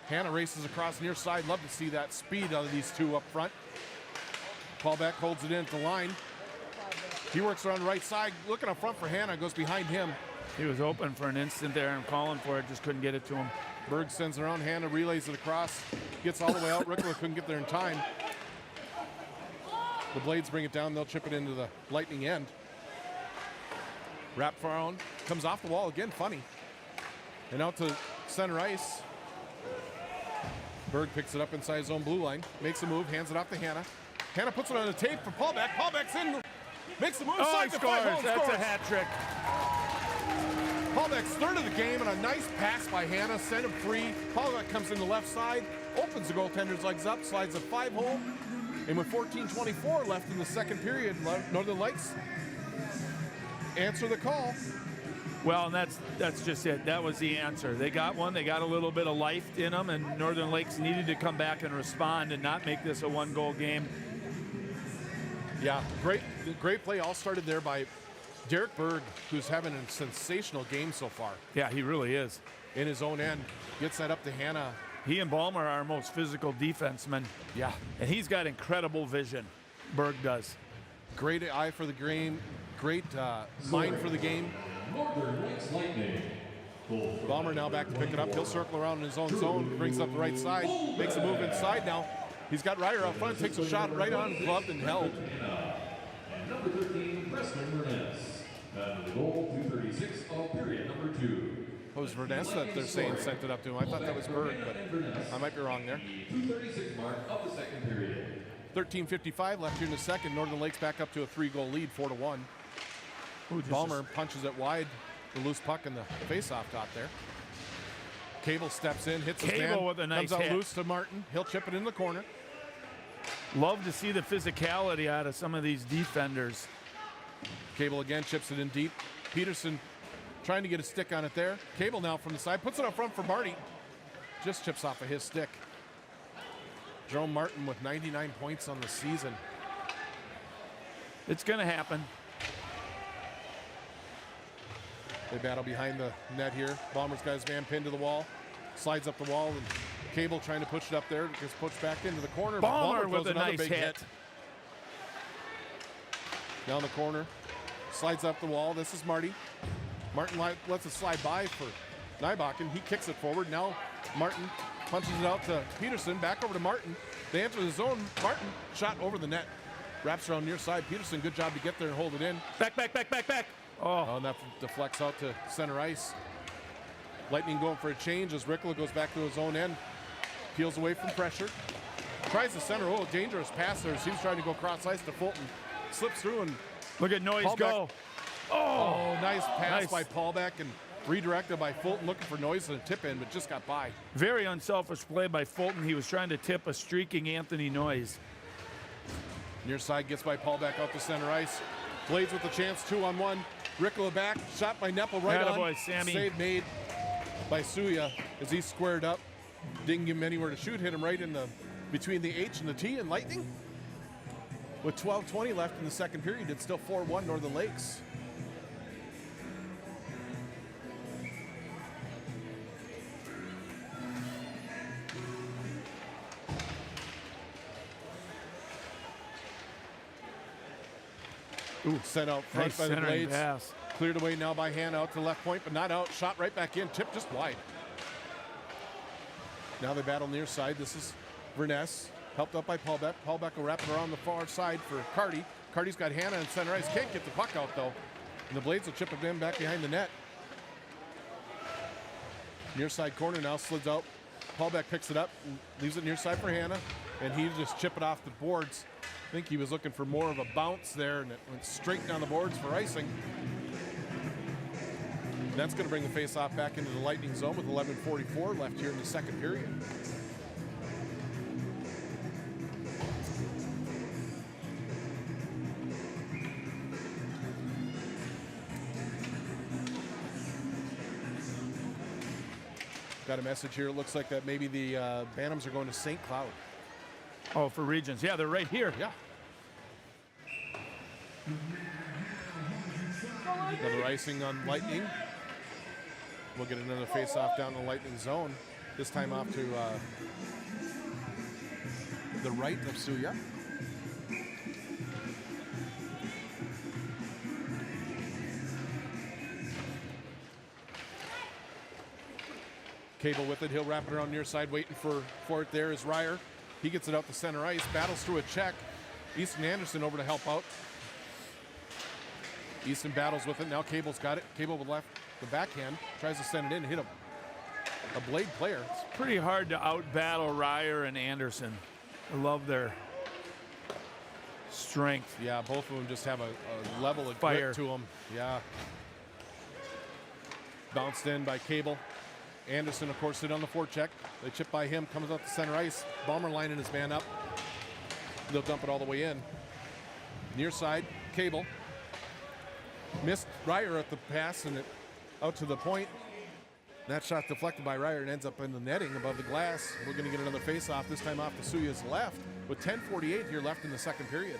Hannah races across near side. Love to see that speed out of these two up front. Paulbeck holds it in at the line. He works around the right side, looking up front for Hannah, goes behind him. He was open for an instant there and calling for it, just couldn't get it to him. Berg sends it around, Hannah relays it across, gets all the way out. Ricola couldn't get there in time. The Blades bring it down, they'll chip it into the Lightning end. Wrap far on, comes off the wall again, funny. And out to center ice. Berg picks it up inside his own blue line, makes a move, hands it off to Hannah. Hannah puts it on the tape for Paulbeck. Paulbeck's in, makes the move, side to five, home, That's scores. a hat trick. Paulbeck's third of the game, and a nice pass by Hannah, sent him free. Paulbeck comes in the left side, opens the goaltender's legs up, slides a 5-hole, and with 14:24 left in the second period, Northern Lights answer the call. Well, and that's just it. That was the answer. They got one. They got a little bit of life in them, and Northern Lakes needed to come back and respond and not make this a one-goal game. Yeah, great play. All started there by Derek Berg, who's having a sensational game so far. Yeah, he really is. In his own end, gets that up to Hannah. He and Ballmer are our most physical defensemen. Yeah. And he's got incredible vision. Berg does. Great eye for the game. Great mind for the game. Northern Lights Lightning. Ballmer now back to pick it up. He'll circle around in his own zone, brings up the right side, makes a move inside now. He's got Ryder out front, takes a shot right on, gloved and held. Number 13, Preston Burness. And the goal, 2:36 of period number 2. It was Verness that they're saying sent it up to him. I thought that was Berg, but I might be wrong there. 2:36 mark of the second period. 13:55 left here in the second. Northern Lakes back up to a 3-goal lead, 4-1. Ballmer punches it wide. The loose puck in the face-off dot there. Cable steps in, hits his man. With a nice comes out hit. loose to Martin. He'll chip it in the corner. Love to see the physicality out of some of these defenders. Cable again chips it in deep. Peterson trying to get a stick on it there. Cable now from the side, puts it up front for Marty. Just chips off of his stick. Jerome Martin with 99 points on the season. It's going to happen. They battle behind the net here. Ballmer's got his man pinned to the wall. Slides up the wall, and Cable trying to push it up there. Gets pushed back into the corner. Ballmer throws with a another nice big hit. Down the corner. Slides up the wall. This is Marty. Martin lets it slide by for Nybakken. He kicks it forward. Now Martin punches it out to Peterson. Back over to Martin. They enter the zone. Martin shot over the net. Wraps around near side. Peterson, good job to get there and hold it in. Back. Oh, and that deflects out to center ice. Lightning going for a change as Ricola goes back to his own end. Peels away from pressure. Tries the center. Oh, dangerous pass there. He's trying to go cross ice to Fulton. Slips through and Look at Noyes Paulbeck. go. Oh, nice pass Nice. by Paulbeck and redirected by Fulton, looking for Noyes and a tip in, but just got by. Very unselfish play by Fulton. He was trying to tip a streaking Anthony Noyes. Near side gets by Paulbeck out to center ice. Blades with the chance, 2-on-1. Ricola back, shot by Neppel right Attaboy, on. Sammy. Save made by Suya as he squared up. Didn't give him anywhere to shoot, hit him right in the between the H and the T and Lightning. With 12:20 left in the second period, it's still 4-1 Northern Lakes. Ooh, sent out front Nice by the centering Blades. pass. Cleared away now by Hannah out to the left point, but not out. Shot right back in, tipped just wide. Now they battle near side. This is Verness, helped up by Paulbeck. Paulbeck will wrap it around the far side for Carty. Carty's got Hannah in center ice. Can't get the puck out though. And the Blades will chip it in back behind the net. Near side corner now slides out. Paulbeck picks it up and leaves it near side for Hannah. And he just chip it off the boards. I think he was looking for more of a bounce there, and it went straight down the boards for icing. That's going to bring the face-off back into the Lightning zone with 11:44 left here in the second period. Got a message here. It looks like that maybe the Bantams are going to St. Cloud. Oh, for regions. Yeah, they're right here. Yeah. Another icing on Lightning. We'll get another face-off down the Lightning zone. This time off to the right of Suya. Cable with it. He'll wrap it around near side, waiting for it. There is Ryer. He gets it out to center ice. Battles through a check. Easton Anderson over to help out. Easton battles with it. Now Cable's got it. Cable with the backhand. Tries to send it in and hit a Blade player. It's pretty hard to out-battle Ryer and Anderson. I love their strength. Yeah, both of them just have a level of Fire grit to them. Yeah. Bounced in by Cable. Anderson, of course, sit on the forecheck. They chip by him, comes up to center ice. Balmer lining his man up. They'll dump it all the way in. Near side, Cable. Missed Ryer at the pass and it out to the point. That shot deflected by Ryer and ends up in the netting above the glass. We're going to get another face-off, this time off to Suya's left, with 10:48 here left in the second period.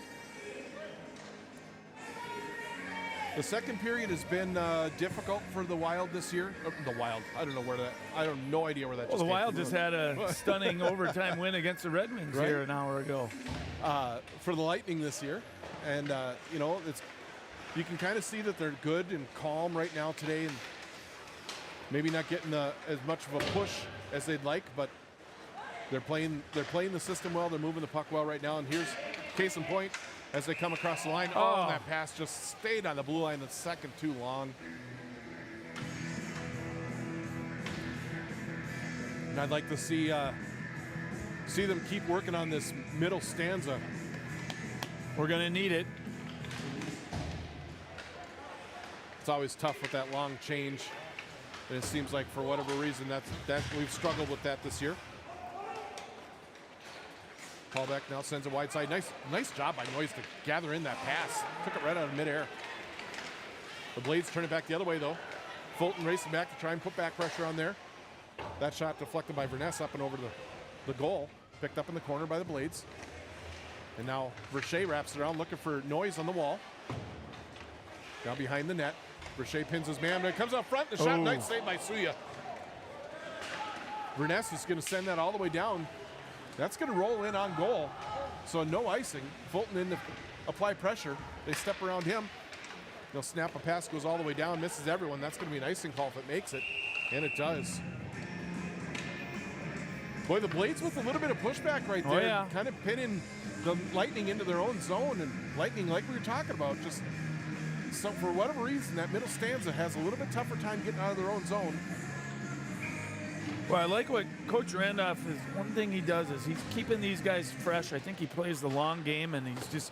The second period has been difficult for the Wild this year. The Wild, I don't know where that, I have no idea where that Well, just the came Wild from. just had a stunning overtime win against the Red Wings Right. here an hour ago. For the Lightning this year. And, you know, you can kind of see that they're good and calm right now today and maybe not getting as much of a push as they'd like, but they're playing the system well. They're moving the puck well right now. And here's case in point as they come across the line. Oh, and that pass just stayed on the blue line the second too long. And I'd like to see them keep working on this middle stanza. We're going to need it. It's always tough with that long change. And it seems like for whatever reason that we've struggled with that this year. Paulbeck now sends a wide side. Nice job by Noyes to gather in that pass. Took it right out of midair. The Blades turn it back the other way though. Fulton racing back to try and put back pressure on there. That shot deflected by Verness up and over the goal. Picked up in the corner by the Blades. And now Verche wraps it around looking for Noyes on the wall. Now behind the net. Verche pins his man, but it comes up front. The shot, nice save by Suya. Verness is going to send that all the way down. That's going to roll in on goal. So no icing. Fulton in to apply pressure. They step around him. They'll snap a pass, goes all the way down, misses everyone. That's going to be an icing call if it makes it. And it does. Boy, the Blades with a little bit of pushback right there. Oh, yeah. Kind of pinning the Lightning into their own zone. And Lightning, like we were talking about, just so for whatever reason, that middle stanza has a little bit tougher time getting out of their own zone. Well, I like what Coach Randolph is. One thing he does is he's keeping these guys fresh. I think he plays the long game, and he's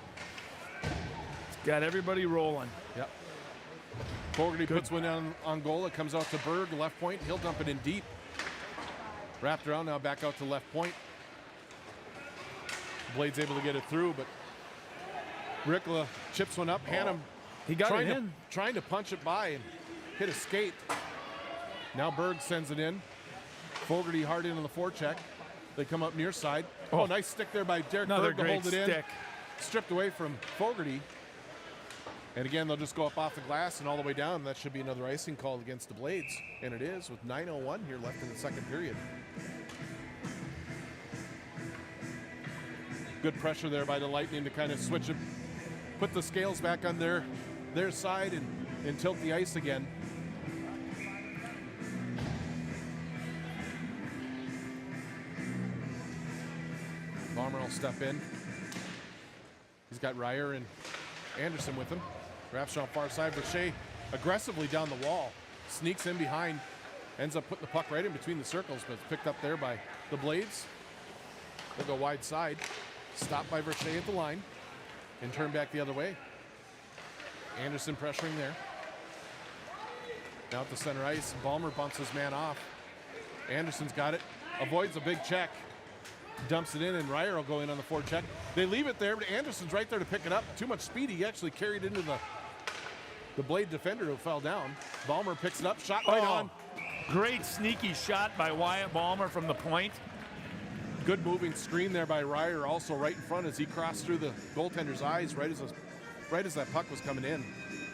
got everybody rolling. Yep. Fogarty puts one down on goal. It comes out to Berg, left point. He'll dump it in deep. Wrapped around now, back out to left point. Blade's able to get it through, but Rickla chips one up. Hannum He got it in. trying to punch it by and hit a skate. Now Berg sends it in. Fogarty hard in on the forecheck. They come up near side. Oh, nice stick there by Derek Another Berg to great hold it in. stick. Stripped away from Fogarty. And again, they'll just go up off the glass and all the way down. That should be another icing call against the Blades. And it is with 9:01 here left in the second period. Good pressure there by the Lightning to kind of switch it, put the scales back on their side and tilt the ice again. Balmer will step in. He's got Ryer and Anderson with him. Wraps on far side. Verche aggressively down the wall. Sneaks in behind. Ends up putting the puck right in between the circles, but it's picked up there by the Blades. They'll go wide side. Stopped by Verche at the line. And turn back the other way. Anderson pressuring there. Now at the center ice. Balmer bumps his man off. Anderson's got it. Avoids a big check. Dumps it in, and Ryer will go in on the forecheck. They leave it there, but Anderson's right there to pick it up. Too much speed. He actually carried into the Blade defender who fell down. Balmer picks it up. Shot right on. Great sneaky shot by Wyatt Balmer from the point. Good moving screen there by Ryer, also right in front as he crossed through the goaltender's eyes right as that puck was coming in.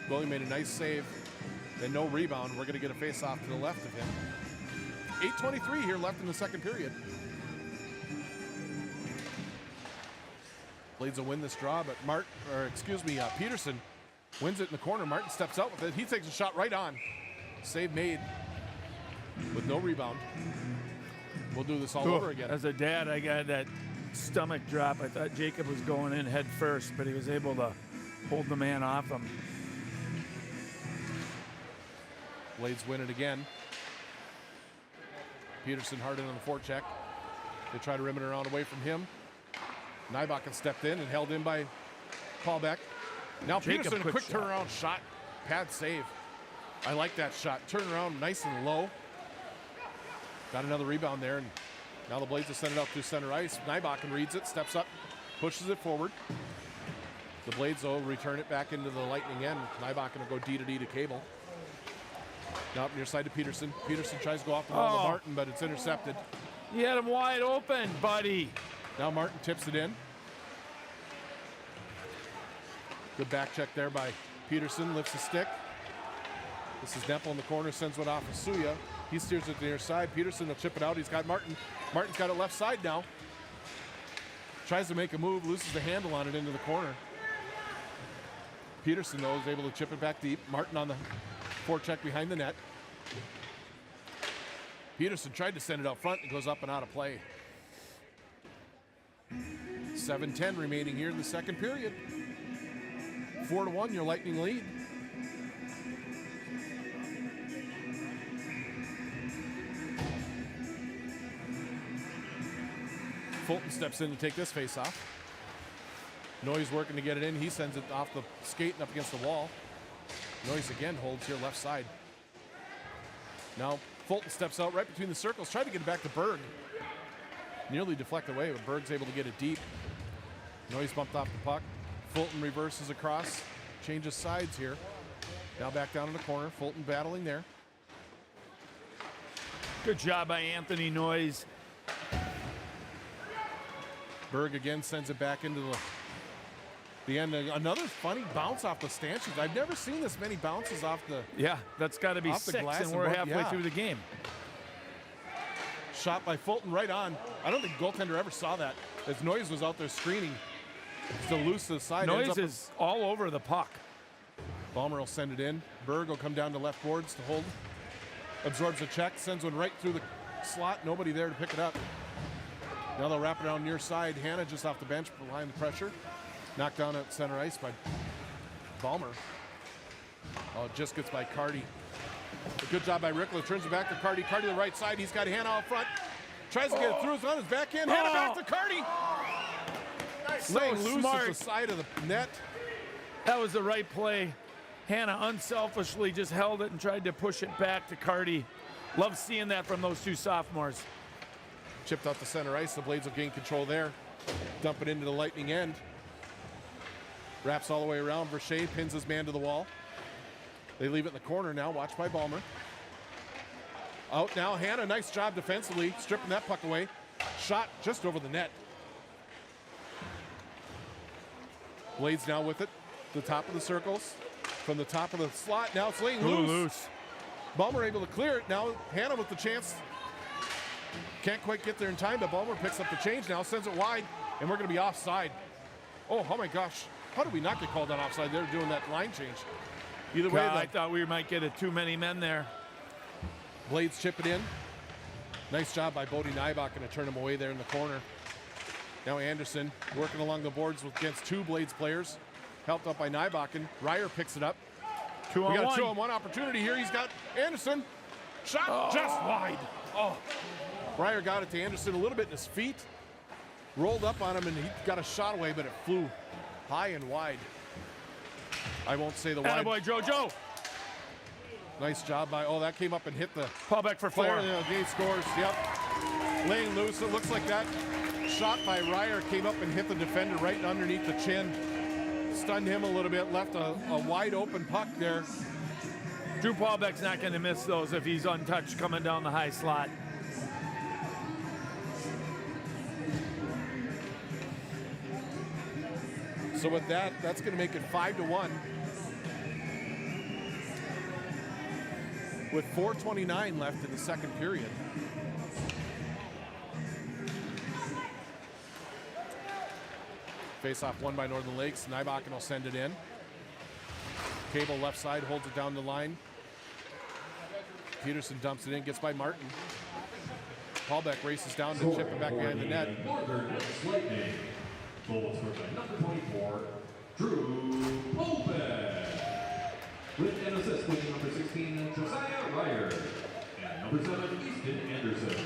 Goalie made a nice save, and no rebound. We're going to get a face-off to the left of him. 8:23 here left in the second period. Blades will win this draw, but Peterson wins it in the corner. Martin steps out with it. He takes a shot right on. Save made with no rebound. We'll do this all over again. As a dad, I got that stomach drop. I thought Jacob was going in head first, but he was able to hold the man off him. Blades win it again. Peterson hard in on the forecheck. They try to rim it around away from him. Nybakken stepped in and held in by Paulbeck. Now Jacob, Peterson, quick shot. turnaround shot. Pad save. I like that shot. Turn around nice and low. Got another rebound there, and now the Blades will send it up to center ice. Nybakken reads it, steps up, pushes it forward. The Blades, though, return it back into the Lightning end. Nybakken will go D to D to Cable. Now up near side to Peterson. Peterson tries to go off the ball to Martin, but it's intercepted. You had him wide open, buddy. Now Martin tips it in. Good back check there by Peterson, lifts the stick. This is Nepal in the corner, sends one off to Suya. He steers it to the near side. Peterson will chip it out. He's got Martin. Martin's got it left side now. Tries to make a move, loses the handle on it into the corner. Peterson, though, is able to chip it back deep. Martin on the forecheck behind the net. Peterson tried to send it out front. It goes up and out of play. 7:10 remaining here in the second period. 4-1, your Lightning lead. Fulton steps in to take this face off. Noyes working to get it in. He sends it off the skate and up against the wall. Noyes again holds here left side. Now Fulton steps out right between the circles, trying to get it back to Berg. Nearly deflected away, but Berg's able to get it deep. Noyes bumped off the puck. Fulton reverses across, changes sides here. Now back down in the corner. Fulton battling there. Good job by Anthony Noyes. Berg again sends it back into the end. Another funny bounce off the stanchions. I've never seen this many bounces off the Yeah, that's got to be off the 6, glass and and we're board, halfway yeah. through the game. Shot by Fulton right on. I don't think goaltender ever saw that. As Noyes was out there screening. Still loose to the side. Noyes is all over the puck. Balmer will send it in. Berg will come down to left boards to hold. Absorbs a check, sends one right through the slot. Nobody there to pick it up. Now they'll wrap it around near side. Hannah just off the bench behind the pressure. Knocked down at center ice by Balmer. Oh, it just gets by Carty. A good job by Rickler. Turns it back to Carty. Carty to the right side. He's got Hannah out front. Tries to get it through. It's on his back end. Hannah back to Carty. Laying loose smart. at the side of the net. That was the right play. Hannah unselfishly just held it and tried to push it back to Carty. Love seeing that from those two sophomores. Chipped out the center ice. The Blades will gain control there. Dump it into the Lightning end. Wraps all the way around. Verche pins his man to the wall. They leave it in the corner now. Watched by Balmer. Out now. Hannah, nice job defensively. Stripping that puck away. Shot just over the net. Blades now with it. The top of the circles. From the top of the slot. Now it's laying loose. Balmer able to clear it. Now Hannah with the chance. Can't quite get there in time, but Balmer picks up the change now, sends it wide, and we're going to be offside. Oh my gosh. How did we not get called on offside? They're doing that line change. Either way, I thought we might get too many men there. Blades chip it in. Nice job by Bodie Nybakken to turn him away there in the corner. Now Anderson working along the boards against two Blades players. Helped up by Nybakken. Ryer picks it up. We got a 2-on-1 opportunity here. He's got Anderson. Shot just wide. Oh. Ryer got it to Anderson a little bit in his feet. Rolled up on him and he got a shot away, but it flew high and wide. I won't say the wide. Attaboy, Jojo. Nice job by, that came up and hit the Paulbeck for 4. player. Gate scores, yep. Laying loose, it looks like that shot by Ryer came up and hit the defender right underneath the chin. Stunned him a little bit, left a wide open puck there. Drew Paulbeck's not going to miss those if he's untouched coming down the high slot. So with that, that's going to make it 5-1. With 4:29 left in the second period. Face-off won by Northern Lakes. Nybakken will send it in. Cable left side holds it down the line. Peterson dumps it in, gets by Martin. Paulbeck races down to chip it back behind the net. Northern Lightning. Goal scored by number 24, Drew Paulbeck. With an assist with number 16, Josiah Ryer. And number 7, Easton Anderson.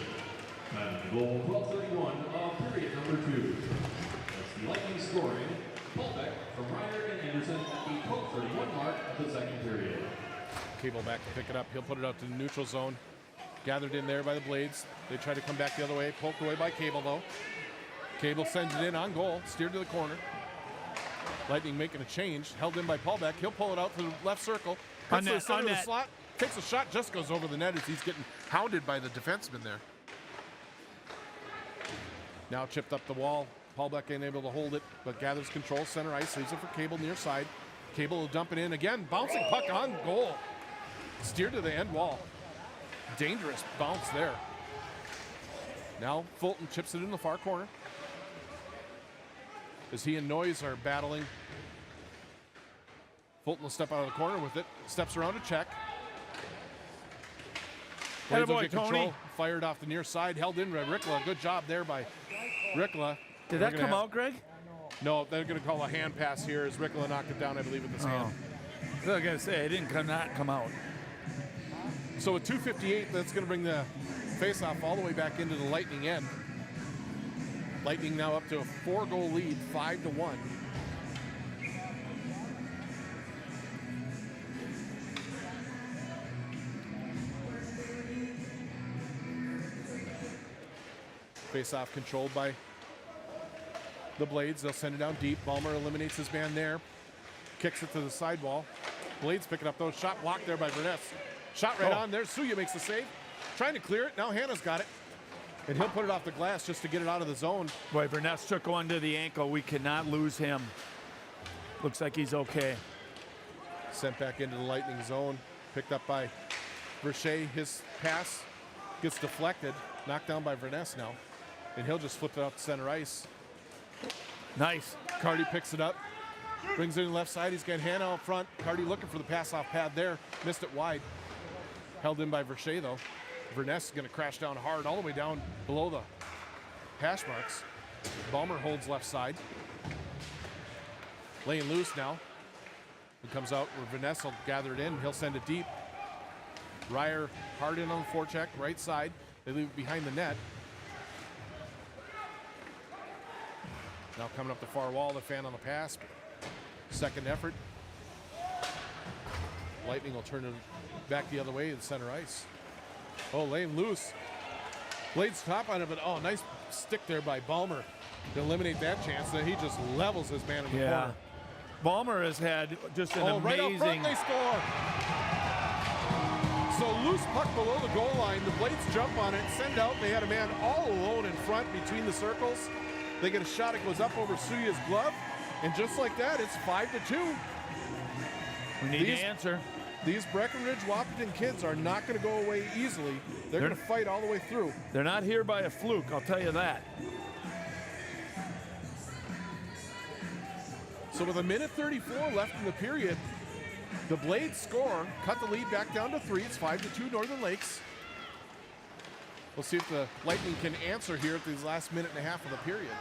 And goal 12:31 of period number 2. That's the Lightning scoring. Paulbeck from Ryer and Anderson at the 12:31 mark of the second period. Cable back to pick it up. He'll put it out to the neutral zone. Gathered in there by the Blades. They try to come back the other way. Poked away by Cable, though. Cable sends it in on goal. Steered to the corner. Lightning making a change. Held in by Paulbeck. He'll pull it out to the left circle. Cuts to the center of the slot. Takes a shot. Just goes over the net as he's getting hounded by the defenseman there. Now chipped up the wall. Paulbeck ain't able to hold it, but gathers control. Center ice. Leaves it for Cable near side. Cable will dump it in again. Bouncing puck on goal. Steered to the end wall. Dangerous bounce there. Now Fulton chips it in the far corner. As he and Noyes are battling. Fulton will step out of the corner with it. Steps around to check. Blades will get control. Fired off the near side. Held in by Rickla. Good job there by Rickla. Did that come out, Greg? No, they're going to call a hand pass here as Rickla knocked it down, I believe, with his hand. I was going to say, it didn't not come out. So with 2:58, that's going to bring the face-off all the way back into the Lightning end. Lightning now up to a 4-goal lead, 5-1. Face-off controlled by the Blades. They'll send it down deep. Ballmer eliminates his man there. Kicks it to the sidewall. Blades picking up those. Shot blocked there by Verness. Shot right on there. Suya makes the save. Trying to clear it. Now Hannah's got it. And he'll put it off the glass just to get it out of the zone. Boy, Verness took one to the ankle. We cannot lose him. Looks like he's okay. Sent back into the Lightning zone. Picked up by Verche. His pass gets deflected. Knocked down by Verness now. And he'll just flip it out to center ice. Nice. Cardi picks it up. Brings it in left side. He's got Hannah up front. Cardi looking for the pass-off pad there. Missed it wide. Held in by Verche, though. Verness is going to crash down hard all the way down below the hash marks. Ballmer holds left side. Laying loose now. He comes out where Verness will gather it in. He'll send it deep. Ryer hard in on the forecheck, right side. They leave it behind the net. Now coming up the far wall, the fan on the pass. Second effort. Lightning will turn it back the other way to the center ice. Oh, laying loose. Blades top on it, but oh, nice stick there by Ballmer to eliminate that chance. Then he just levels his man in the corner. Ballmer has had just an amazing. Right up front they score. So loose puck below the goal line. The Blades jump on it, send out. They had a man all alone in front between the circles. They get a shot. It goes up over Suya's glove, and just like that, it's 5-2. We need an answer. These Breckenridge Wahpeton kids are not going to go away easily. They're going to fight all the way through. They're not here by a fluke, I'll tell you that. So with 1:34 left in the period, the Blades score, cut the lead back down to 3. It's 5-2 Northern Lakes. We'll see if the Lightning can answer here at these last minute and a half of the period,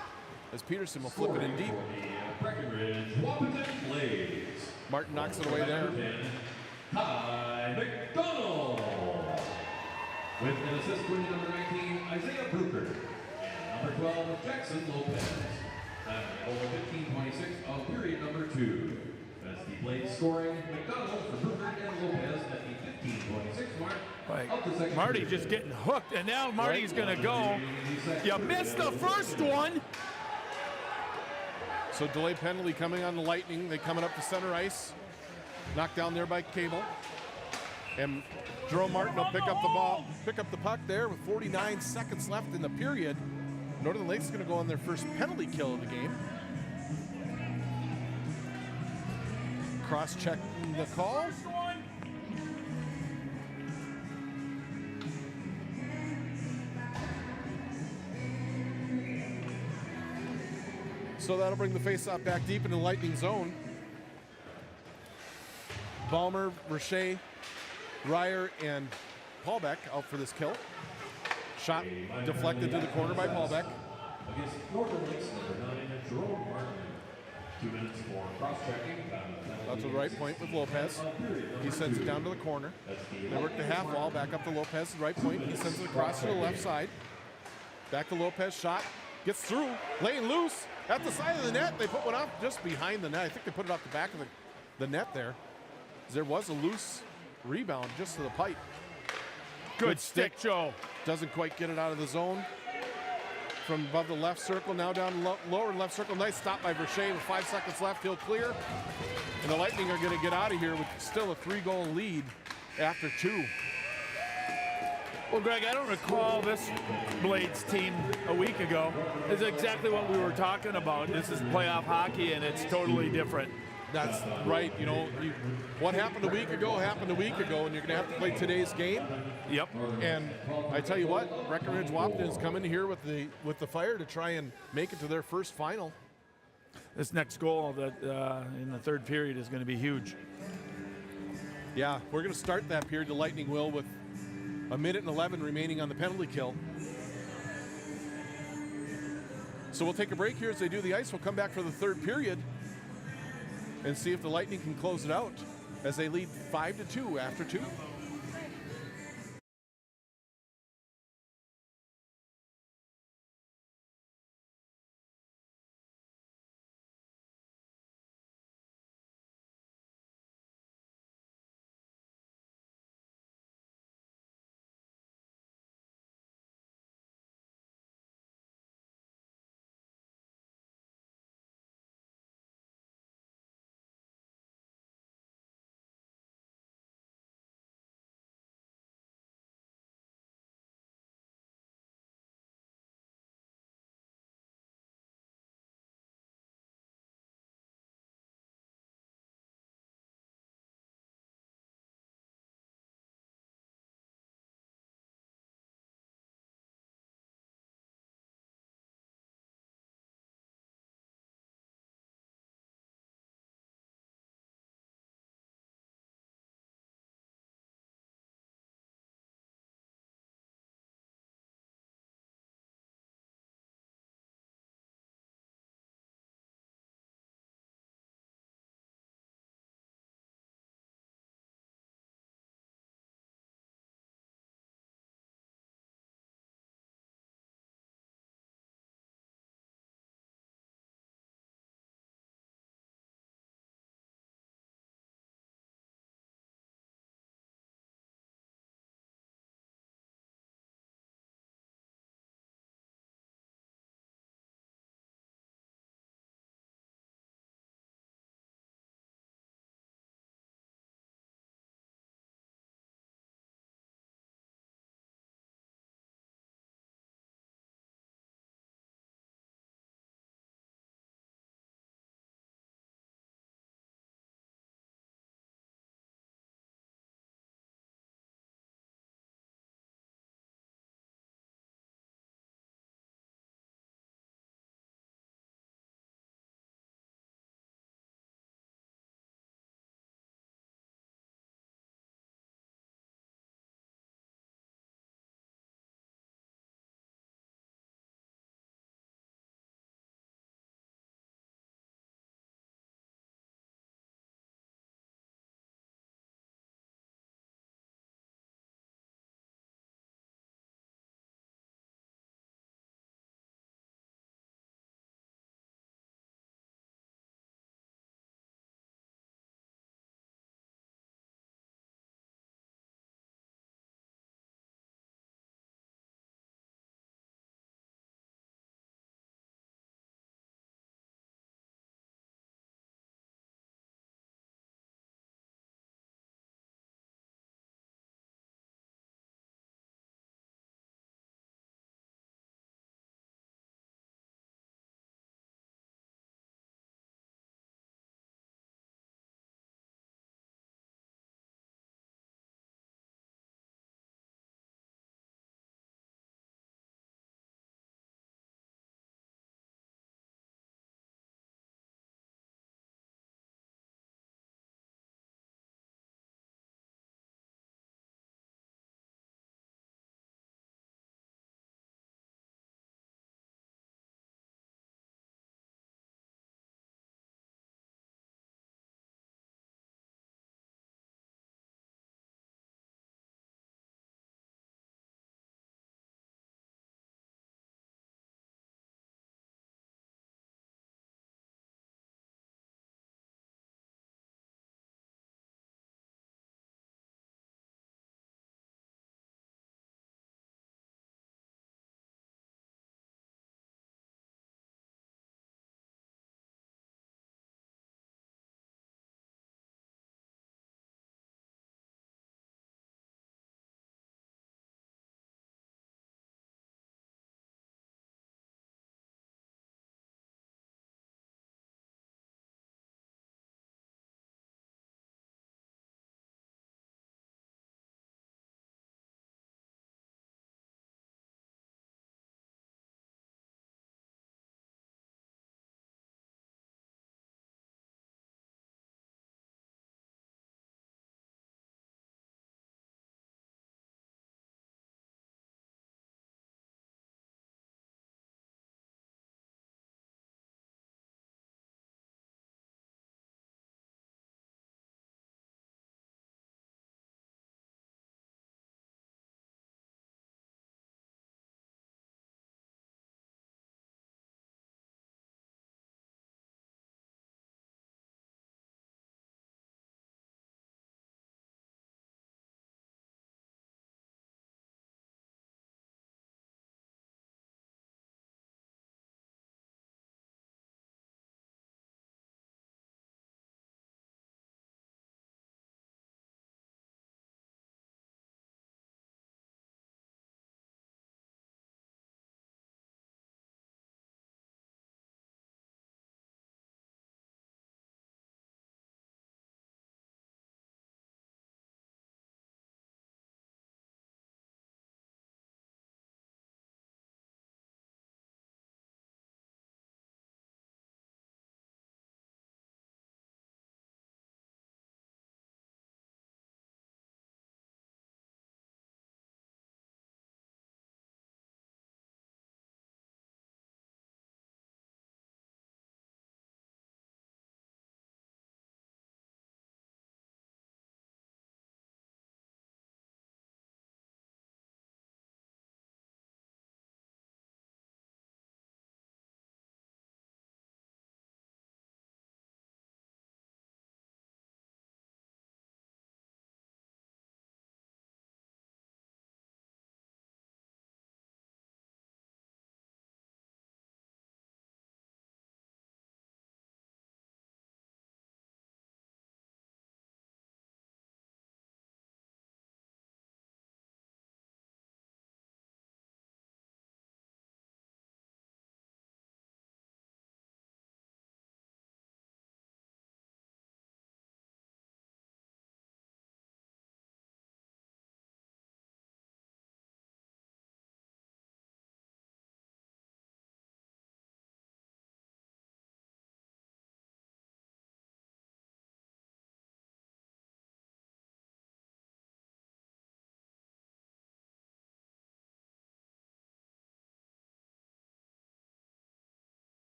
as Peterson will flip it in deep. Breckenridge Wahpeton Blades. Martin knocks it away there. Ty McDonald. With an assist with number 19, Isaiah Bruker. And number 12, Jackson Lopez. And over 15:26 of period number 2. That's the Blades scoring. McDonald for Bruker and Lopez at the 15:26 mark. Of the second Marty period. just getting hooked, and now Marty's going to go. You missed the first one. So delay penalty coming on the Lightning. They coming up to center ice. Knocked down there by Cable. And Jerome Martin will pick up the ball, pick up the puck there with 49 seconds left in the period. Northern Lakes is going to go on their first penalty kill of the game. cross-check the call. So that'll bring the face-off back deep into the Lightning zone. Balmer, Verche, Ryer, and Paulbeck out for this kill. Shot deflected to the corner by Paulbeck. Against Northern Lakes, number 9, Jerome Martin. 2 minutes for cross-checking. Out to the right point with Lopez. He sends it down to the corner. They work the half wall, back up to Lopez, right point. He sends it across to the left side. Back to Lopez, shot, gets through, laying loose at the side of the net. They put one off just behind the net. I think they put it off the back of the net there. There was a loose rebound just to the pipe. Good stick, Joe. Doesn't quite get it out of the zone. From above the left circle, now down lower left circle. Nice stop by Verche with 5 seconds left. He'll clear. And the Lightning are going to get out of here with still a 3-goal lead after 2. Well, Greg, I don't recall this Blades team a week ago. It's exactly what we were talking about. This is playoff hockey, and it's totally different. That's right. You know, what happened a week ago happened a week ago, and you're going to have to play today's game. Yep. And I tell you what, Breckenridge Wahpeton is coming here with the fire to try and make it to their first final. This next goal that in the third period is going to be huge. Yeah, we're going to start that period. The Lightning will with 1:11 remaining on the penalty kill. So we'll take a break here as they do the ice. We'll come back for the third period and see if the Lightning can close it out as they lead 5-2 after 2.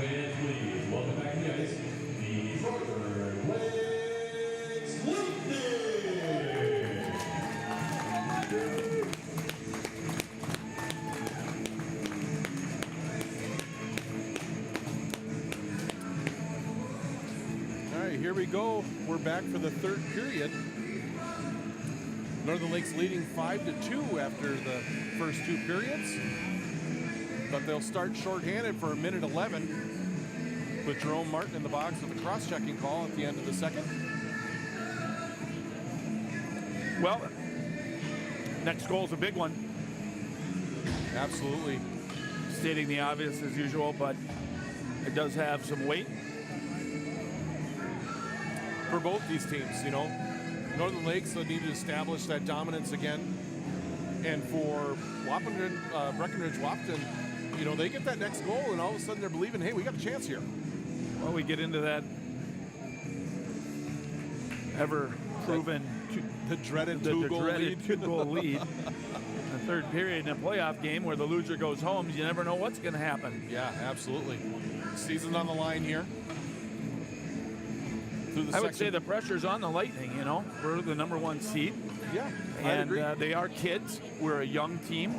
fans, please welcome back to the ice, the Northern Lakes Lightning. All right, here we go. We're back for the third period. Northern Lakes leading 5-2 after the first two periods. But they'll start shorthanded for a minute 11 with Jerome Martin in the box with a cross-checking call at the end of the second. Well, next goal is a big one. Absolutely. Stating the obvious as usual, but it does have some weight. For both these teams, you know, Northern Lakes need to establish that dominance again. And for Breckenridge, Wahpeton, you know, they get that next goal and all of a sudden they're believing, hey, we got a chance here. Well, we get into that ever-proven The dreaded the two-goal dreaded lead. two-goal lead. The third period in a playoff game where the loser goes home, you never know what's going to happen. Yeah, absolutely. Season's on the line here. I would say the pressure's on the Lightning, you know. We're the number 1 seed. Yeah, And they are kids. We're a young team.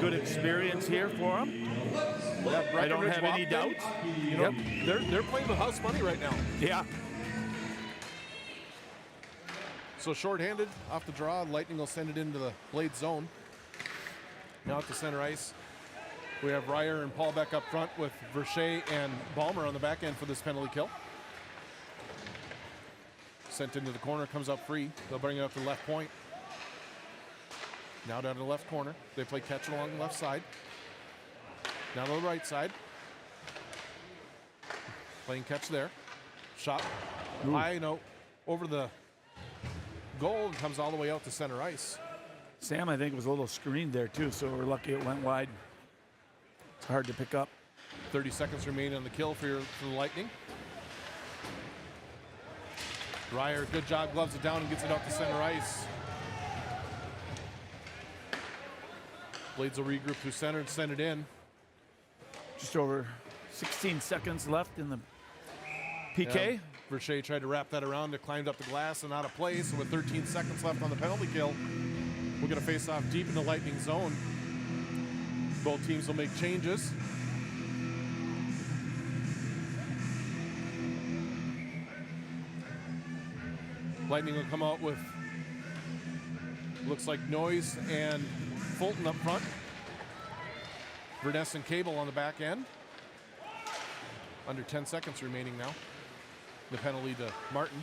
Good experience here for them. Yeah, I don't have any Wahpeton, doubts. You know, they're playing with house money right now. Yeah. So shorthanded off the draw, Lightning will send it into the Blade zone. Now at the center ice, we have Ryer and Paul Beck up front with Verche and Balmer on the back end for this penalty kill. Sent into the corner, comes up free. They'll bring it up to the left point. Now down to the left corner. They play catch along the left side. Now to the right side. Playing catch there. Shot high, over the goal and comes all the way out to center ice. Sam, I think, was a little screened there, too, so we're lucky it went wide. It's hard to pick up. 30 seconds remaining on the kill for the Lightning. Ryer, good job, gloves it down and gets it out to center ice. Blades will regroup through center and send it in. Just over 16 seconds left in the PK. Verche tried to wrap that around. It climbed up the glass and out of play. So with 13 seconds left on the penalty kill, we're going to face off deep in the Lightning zone. Both teams will make changes. Lightning will come out with, looks like Noyes and Fulton up front. Verdess and Cable on the back end. Under 10 seconds remaining now. The penalty to Martin.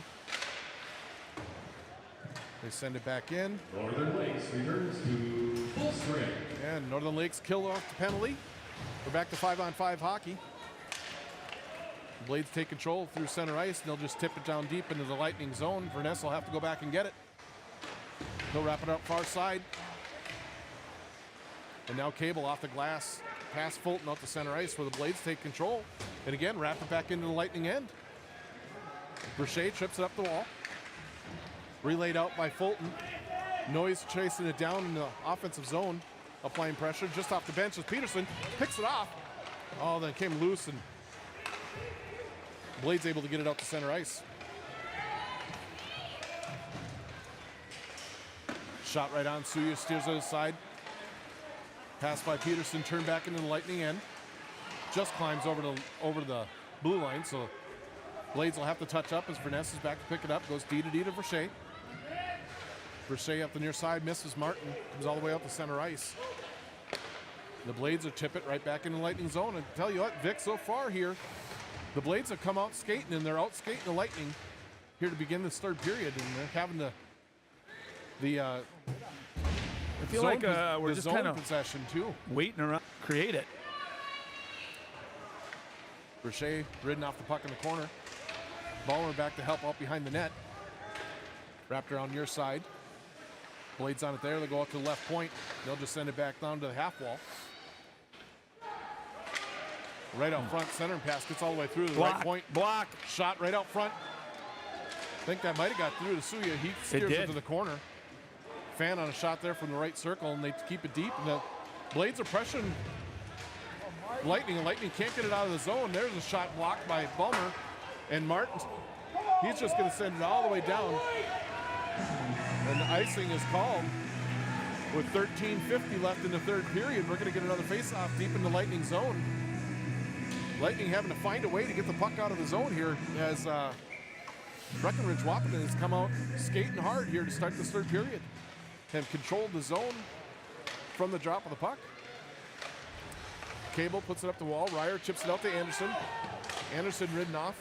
They send it back in. Northern Lakes returns to full strength. And Northern Lakes kill off the penalty. We're back to 5-on-5 hockey. The Blades take control through center ice, and they'll just tip it down deep into the Lightning zone. Verness will have to go back and get it. They'll wrap it up far side. And now Cable off the glass, past Fulton out to center ice where the Blades take control. And again, wrap it back into the Lightning end. Verche trips it up the wall. Relayed out by Fulton. Noyes chasing it down in the offensive zone, applying pressure just off the bench as Peterson picks it off. Oh, then it came loose and Blades able to get it out to center ice. Shot right on. Suya steers to the side. Pass by Peterson, turn back into the Lightning end. Just climbs over the blue line, so Blades will have to touch up as Verness is back to pick it up. Goes D to Verche. Verche up the near side, misses Martin. Comes all the way out to center ice. The Blades will tip it right back in the Lightning zone. And tell you what, Vic, so far here, the Blades have come out skating, and they're out skating the Lightning here to begin this third period, and they're having I feel like we're just kind of possession too. waiting around, create it. Verche ridden off the puck in the corner. Ballmer back to help out behind the net. Wrapped around your side. Blades on it there. They go out to the left point. They'll just send it back down to the half wall. Right out front, center and pass gets all the way through to the right point. Block. Shot right out front. I think that might have got through to Suya. He steers it to the corner. Fan on a shot there from the right circle, and they keep it deep. And the Blades are pressuring Lightning, and Lightning can't get it out of the zone. There's a shot blocked by Bulmer, and Martin, he's just going to send it all the way down. And the icing is called with 13:50 left in the third period. We're going to get another face-off deep in the Lightning zone. Lightning having to find a way to get the puck out of the zone here as Breckenridge Wahpeton has come out skating hard here to start this third period. Have controlled the zone from the drop of the puck. Cable puts it up the wall. Ryer chips it out to Anderson. Anderson ridden off.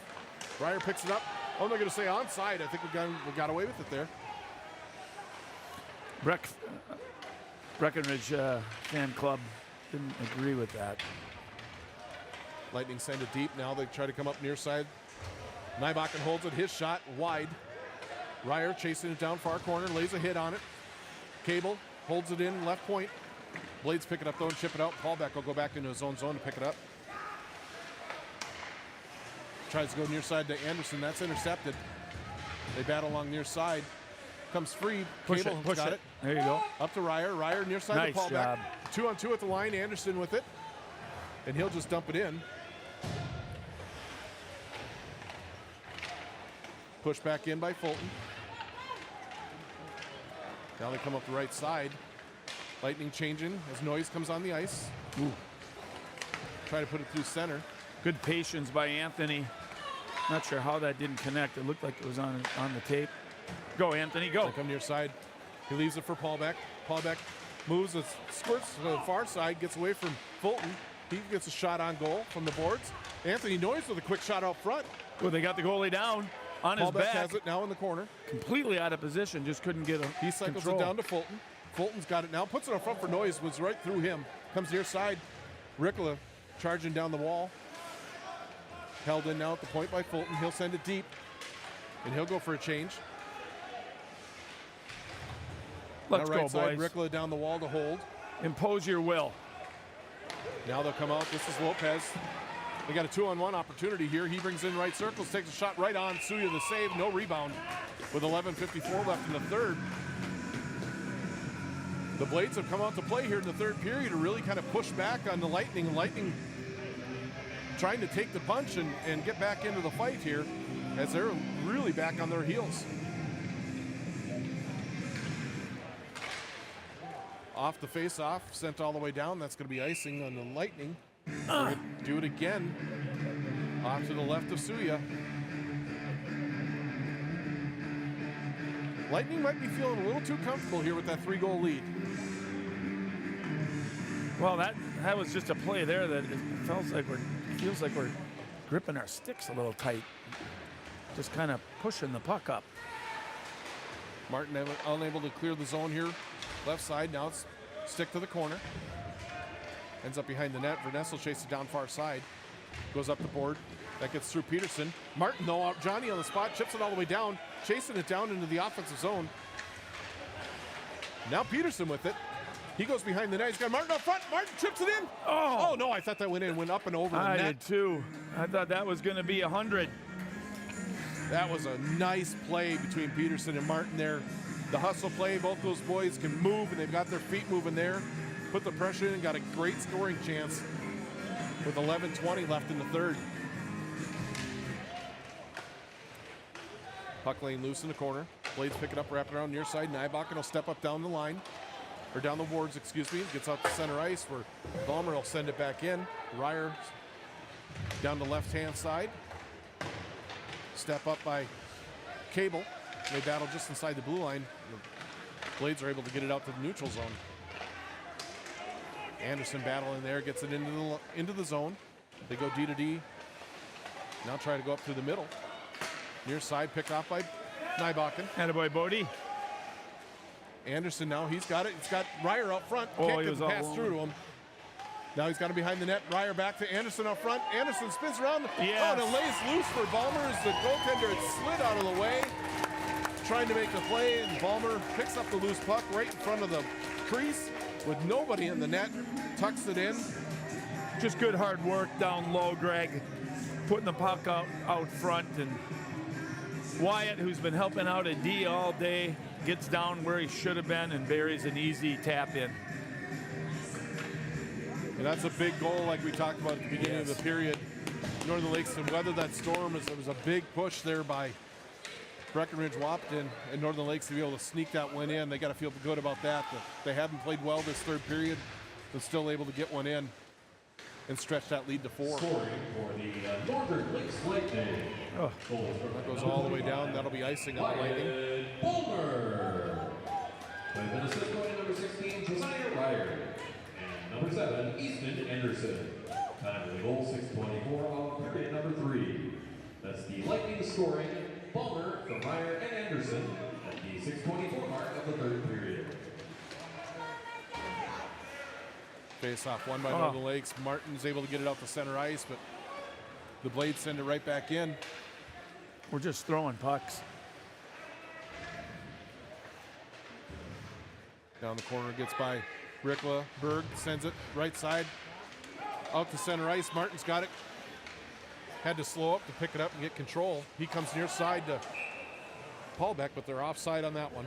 Ryer picks it up. Oh, they're going to say onside. I think we got away with it there. Breckenridge fan club didn't agree with that. Lightning send it deep. Now they try to come up near side. Nybakken holds it. His shot wide. Ryer chasing it down far corner. Lays a hit on it. Cable holds it in left point. Blades pick it up though and chip it out. Paulbeck will go back into his own zone to pick it up. Tries to go near side to Anderson. That's intercepted. They battle along near side. Comes free. Cable Push got it. There you go. Up to Ryer. Ryer near side Nice to Paulbeck. job. 2-on-2 at the line. Anderson with it. And he'll just dump it in. Push back in by Fulton. Now they come up the right side. Lightning changing as Noyes comes on the ice. Ooh. Try to put it through center. Good patience by Anthony. Not sure how that didn't connect. It looked like it was on the tape. Go, Anthony, go. They come near side. He leaves it for Paulbeck. Paulbeck moves, squirts to the far side, gets away from Fulton. He gets a shot on goal from the boards. Anthony Noyes with a quick shot out front. Well, they got the goalie down on his Paulbeck back. has it now in the corner. Completely out of position. Just couldn't get a He cycles control. it down to Fulton. Fulton's got it now. Puts it up front for Noyes. Was right through him. Comes near side. Ricola charging down the wall. Held in now at the point by Fulton. He'll send it deep. And he'll go for a change. Let's now right go, side, boys. Ricola down the wall to hold. Impose your will. Now they'll come out. This is Lopez. They got a 2-on-1 opportunity here. He brings in right circles, takes a shot right on. Suya the save, no rebound. With 11:54 left in the third. The Blades have come out to play here in the third period to really kind of push back on the Lightning. Lightning trying to take the punch and get back into the fight here as they're really back on their heels. Off the face-off, sent all the way down. That's going to be icing on the Lightning. Do it again. Off to the left of Suya. Lightning might be feeling a little too comfortable here with that 3-goal lead. Well, that was just a play there that it feels like we're gripping our sticks a little tight. Just kind of pushing the puck up. Martin unable to clear the zone here. Left side, now it's stick to the corner. Ends up behind the net. Vernessel chases it down far side. Goes up the board. That gets through Peterson. Martin, though, Johnny on the spot, chips it all the way down, chasing it down into the offensive zone. Now Peterson with it. He goes behind the net. He's got Martin up front. Martin chips it in. Oh no, I thought that went in, went up and over the I net. did too. I thought that was going to be 100. That was a nice play between Peterson and Martin there. The hustle play, both those boys can move, and they've got their feet moving there. Put the pressure in and got a great scoring chance with 11:20 left in the third. Puck lane loose in the corner. Blades pick it up, wrap it around near side. Nybakken will step up down the line, or down the boards, excuse me. Gets out to center ice where Balmer will send it back in. Ryer down the left-hand side. Step up by Cable. They battle just inside the blue line. The Blades are able to get it out to the neutral zone. Anderson battling there, gets it into the zone. They go D to D. Now try to go up through the middle. Near side, picked off by Nybakken. Attaboy, Bodie. Anderson now, he's got it. He's got Ryer up front. Oh, Can't he get was the all pass alone. through to him. Now he's got him behind the net. Ryer back to Anderson up front. Anderson spins around. Yes. Oh, and it lays loose for Balmer as the goaltender had slid out of the way. Trying to make the play, and Balmer picks up the loose puck right in front of the crease with nobody in the net. Tucks it in. Just good hard work down low, Greg. Putting the puck out front, and Wyatt, who's been helping out at D all day, gets down where he should have been and buries an easy tap in. And that's a big goal like we talked about at the beginning of the period. Northern Lakes to weather that storm. It was a big push there by Breckenridge, Wahpeton, and Northern Lakes to be able to sneak that one in. They got to feel good about that. They haven't played well this third period, but still able to get one in and stretch that lead to 4. Scoring for the Northern Lakes Lightning. Oh. That goes all the way down. That'll be icing on the Lightning. Bulmer. With an assist going to number 16, Josiah Ryer. And number 7, Easton Anderson. Time of the goal, 6:24 of period number 3. That's the Lightning scoring. Bulmer from Ryer and Anderson at the 6:24 mark of the third period. Face off one by Northern Lakes. Martin's able to get it out to center ice, but the Blades send it right back in. We're just throwing pucks. Down the corner, gets by Rickla. Berg sends it right side out to center ice. Martin's got it. Had to slow up to pick it up and get control. He comes near side to Paulbeck, but they're offside on that one.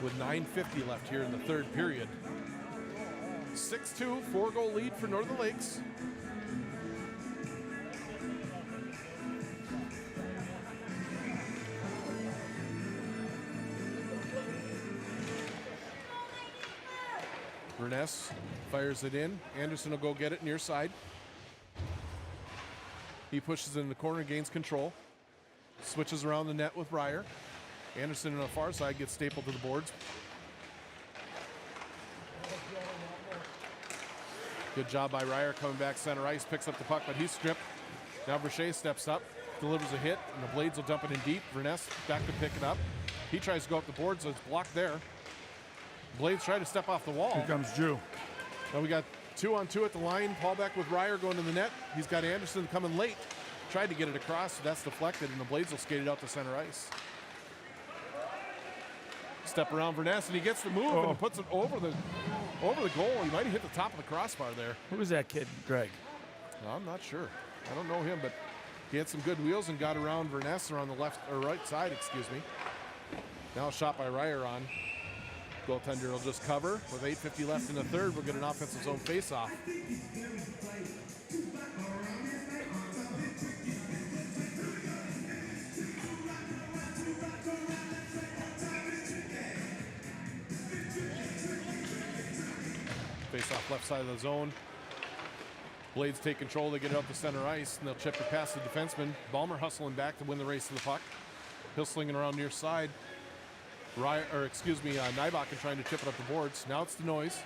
With 9:50 left here in the third period. 6-2, 4-goal lead for Northern Lakes. Verness fires it in. Anderson will go get it near side. He pushes it in the corner, gains control. Switches around the net with Ryer. Anderson on the far side gets stapled to the boards. Good job by Ryer coming back center ice, picks up the puck, but he's stripped. Now Verche steps up, delivers a hit, and the Blades will dump it in deep. Verness back to pick it up. He tries to go up the boards, so it's blocked there. Blades try to step off the wall. Here comes Drew. Now we got 2-on-2 at the line. Paulbeck with Ryer going to the net. He's got Anderson coming late. Tried to get it across, so that's deflected, and the Blades will skate it out to center ice. Step around Verness, and he gets the move and puts it over the goal. He might have hit the top of the crossbar there. Who was that kid, Greg? No, I'm not sure. I don't know him, but he had some good wheels and got around Verness on the left or right side, excuse me. Now a shot by Ryer on. Goaltender will just cover. With 8:50 left in the third, we'll get an offensive zone face-off. Face-off left side of the zone. Blades take control. They get it up the center ice, and they'll chip it past the defenseman. Balmer hustling back to win the race to the puck. He'll sling it around near side. Nybach trying to chip it up the boards. Now it's the Noise.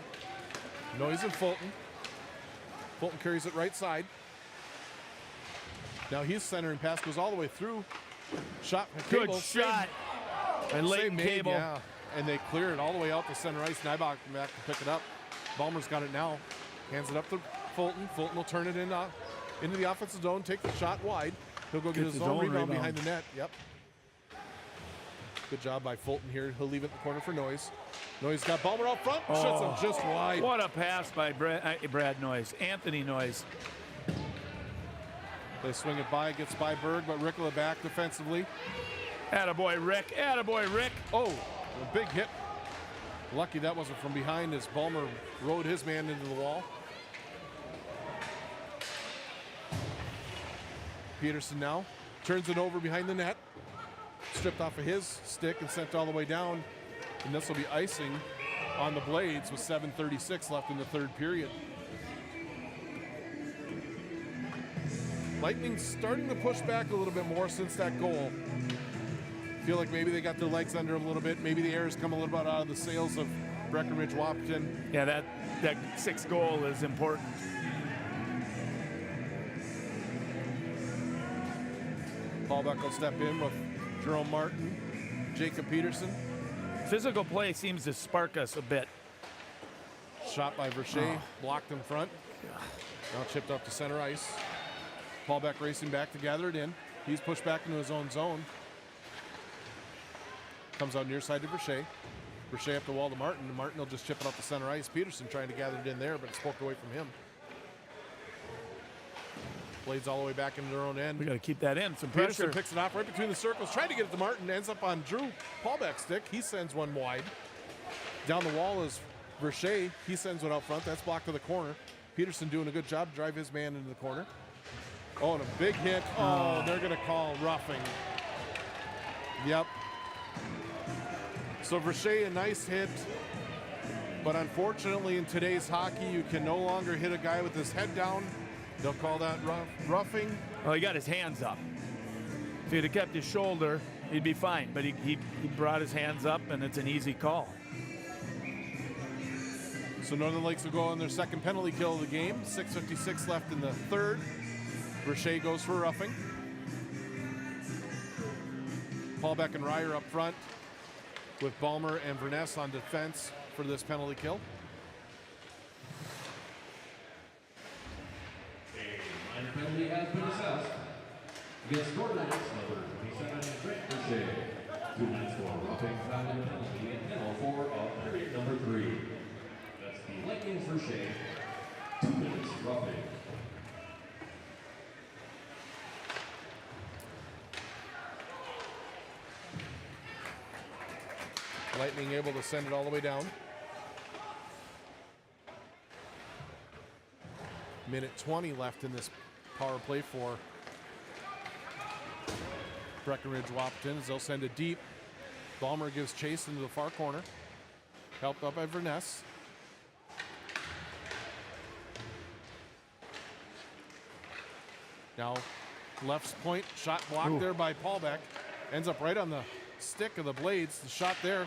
Noise and Fulton. Fulton carries it right side. Now he's centering pass, goes all the way through. Shot from Good Cable. shot. And late Cable. Yeah. And they clear it all the way out to center ice. Nybach back to pick it up. Balmer's got it now. Hands it up to Fulton. Fulton will turn it into the offensive zone, take the shot wide. He'll go get his own rebound behind the net. Yep. Good job by Fulton here. He'll leave it in the corner for Noise. Noise got Balmer out front. Shuts him just wide. What a pass by Brad Noise. Anthony Noise. They swing it by, gets by Berg, but Rickla back defensively. Attaboy, Rick. Attaboy, Rick. Oh, a big hit. Lucky that wasn't from behind as Balmer rode his man into the wall. Peterson now turns it over behind the net. Stripped off of his stick and sent all the way down. And this will be icing on the Blades with 7:36 left in the third period. Lightning starting to push back a little bit more since that goal. Feel like maybe they got their legs under them a little bit. Maybe the air has come a little bit out of the sails of Breckenridge, Wahpeton. Yeah, that sixth goal is important. Paulbeck will step in with Jerome Martin, Jacob Peterson. Physical play seems to spark us a bit. Shot by Verche, blocked in front. Now chipped up to center ice. Paulbeck racing back to gather it in. He's pushed back into his own zone. Comes out near side to Verche. Verche up the wall to Martin. Martin will just chip it up to center ice. Peterson trying to gather it in there, but it's poked away from him. Blades all the way back into their own end. We got to keep that in. Some Peterson pressure. picks it off right between the circles. Trying to get it to Martin. Ends up on Drew Paulbeck's stick. He sends one wide. Down the wall is Verche, he sends one out front. That's blocked to the corner. Peterson doing a good job to drive his man into the corner. Oh, and a big hit. Oh, they're going to call roughing. Yep. So Verche, a nice hit. But unfortunately, in today's hockey, you can no longer hit a guy with his head down. They'll call that roughing. Well, he got his hands up. If he'd have kept his shoulder, he'd be fine. But he brought his hands up, and it's an easy call. So Northern Lakes will go on their second penalty kill of the game. 6:56 left in the third. Verche goes for roughing. Paulbeck and Ryer up front with Balmer and Verness on defense for this penalty kill. A minor penalty has been assessed against Northern Lakes number 27, Trent Verche. 2 minutes for roughing, foul and penalty, and penal for period number 3. That's the Lightning's Verche. 2 minutes roughing. Lightning able to send it all the way down. Minute 20 left in this power play for Breckenridge Wahpeton as they'll send it deep. Balmer gives chase into the far corner. Helped up by Verness. Now left's point, shot blocked there by Paulbeck. Ends up right on the stick of the blades. The shot there.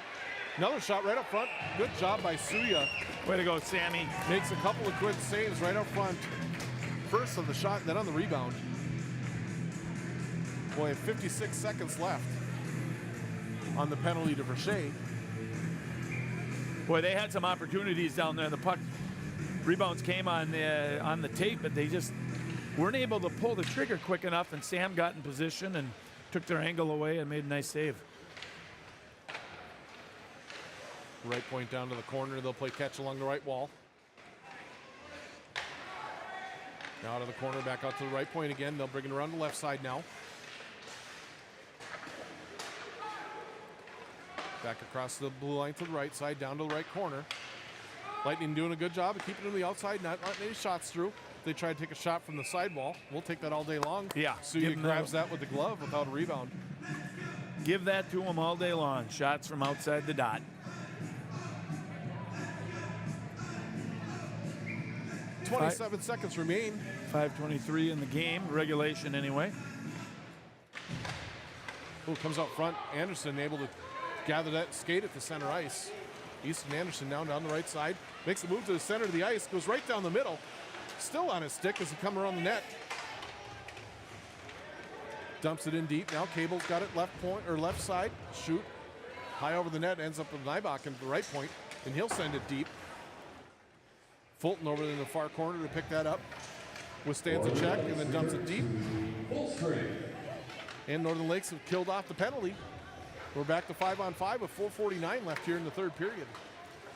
Another shot right up front. Good job by Suya. Way to go, Sammy. Makes a couple of quick saves right up front. First on the shot, and then on the rebound. Boy, 56 seconds left on the penalty to Verche. Boy, they had some opportunities down there. The puck rebounds came on the tape, but they just weren't able to pull the trigger quick enough, and Sam got in position and took their angle away and made a nice save. Right point down to the corner. They'll play catch along the right wall. Now to the corner, back out to the right point again. They'll bring it around the left side now. Back across the blue line to the right side, down to the right corner. Lightning doing a good job of keeping it on the outside, not letting any shots through. They try to take a shot from the sidewall. We'll take that all day long. Yeah. Suya grabs that with the glove without a rebound. Give that to them all day long. Shots from outside the dot. 27 seconds remain. 5:23 in the game, regulation anyway. Oh, comes out front. Anderson able to gather that skate at the center ice. Easton Anderson now down the right side. Makes the move to the center of the ice. Goes right down the middle. Still on his stick as he comes around the net. Dumps it in deep. Now Cable's got it left point or left side. Shoot. High over the net. Ends up with Nybach at the right point, and he'll send it deep. Fulton over in the far corner to pick that up. Withstands a check and then dumps it deep. And Northern Lakes have killed off the penalty. We're back to 5-on-5 with 4:49 left here in the third period.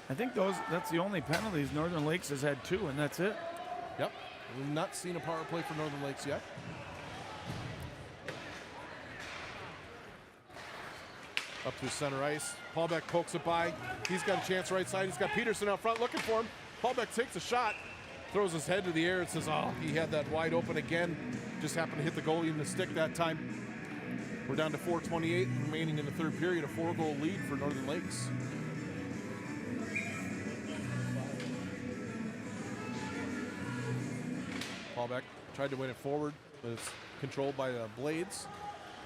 I think that's the only penalties. Northern Lakes has had 2, and that's it. Yep. We've not seen a power play for Northern Lakes yet. Up to center ice. Paulbeck pokes it by. He's got a chance right side. He's got Peterson out front looking for him. Paulbeck takes a shot, throws his head to the air and says, oh, he had that wide open again. Just happened to hit the goalie in the stick that time. We're down to 4:28 remaining in the third period, a 4-goal lead for Northern Lakes. Paulbeck tried to win it forward, but it's controlled by the Blades.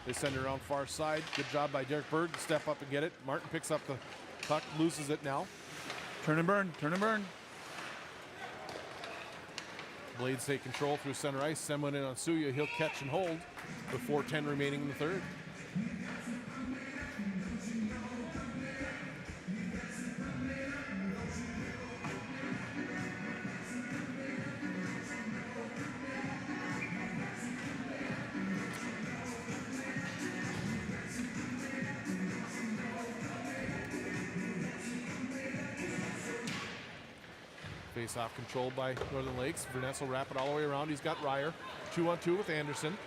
They send it around far side. Good job by Derek Berg to step up and get it. Martin picks up the puck, loses it now. Turn and burn, turn and burn. Blades take control through center ice. Send one in on Suya. He'll catch and hold with 4:10 remaining in the third. Face-off controlled by Northern Lakes. Verness will wrap it all the way around. He's got Ryer. 2-on-2 with Anderson.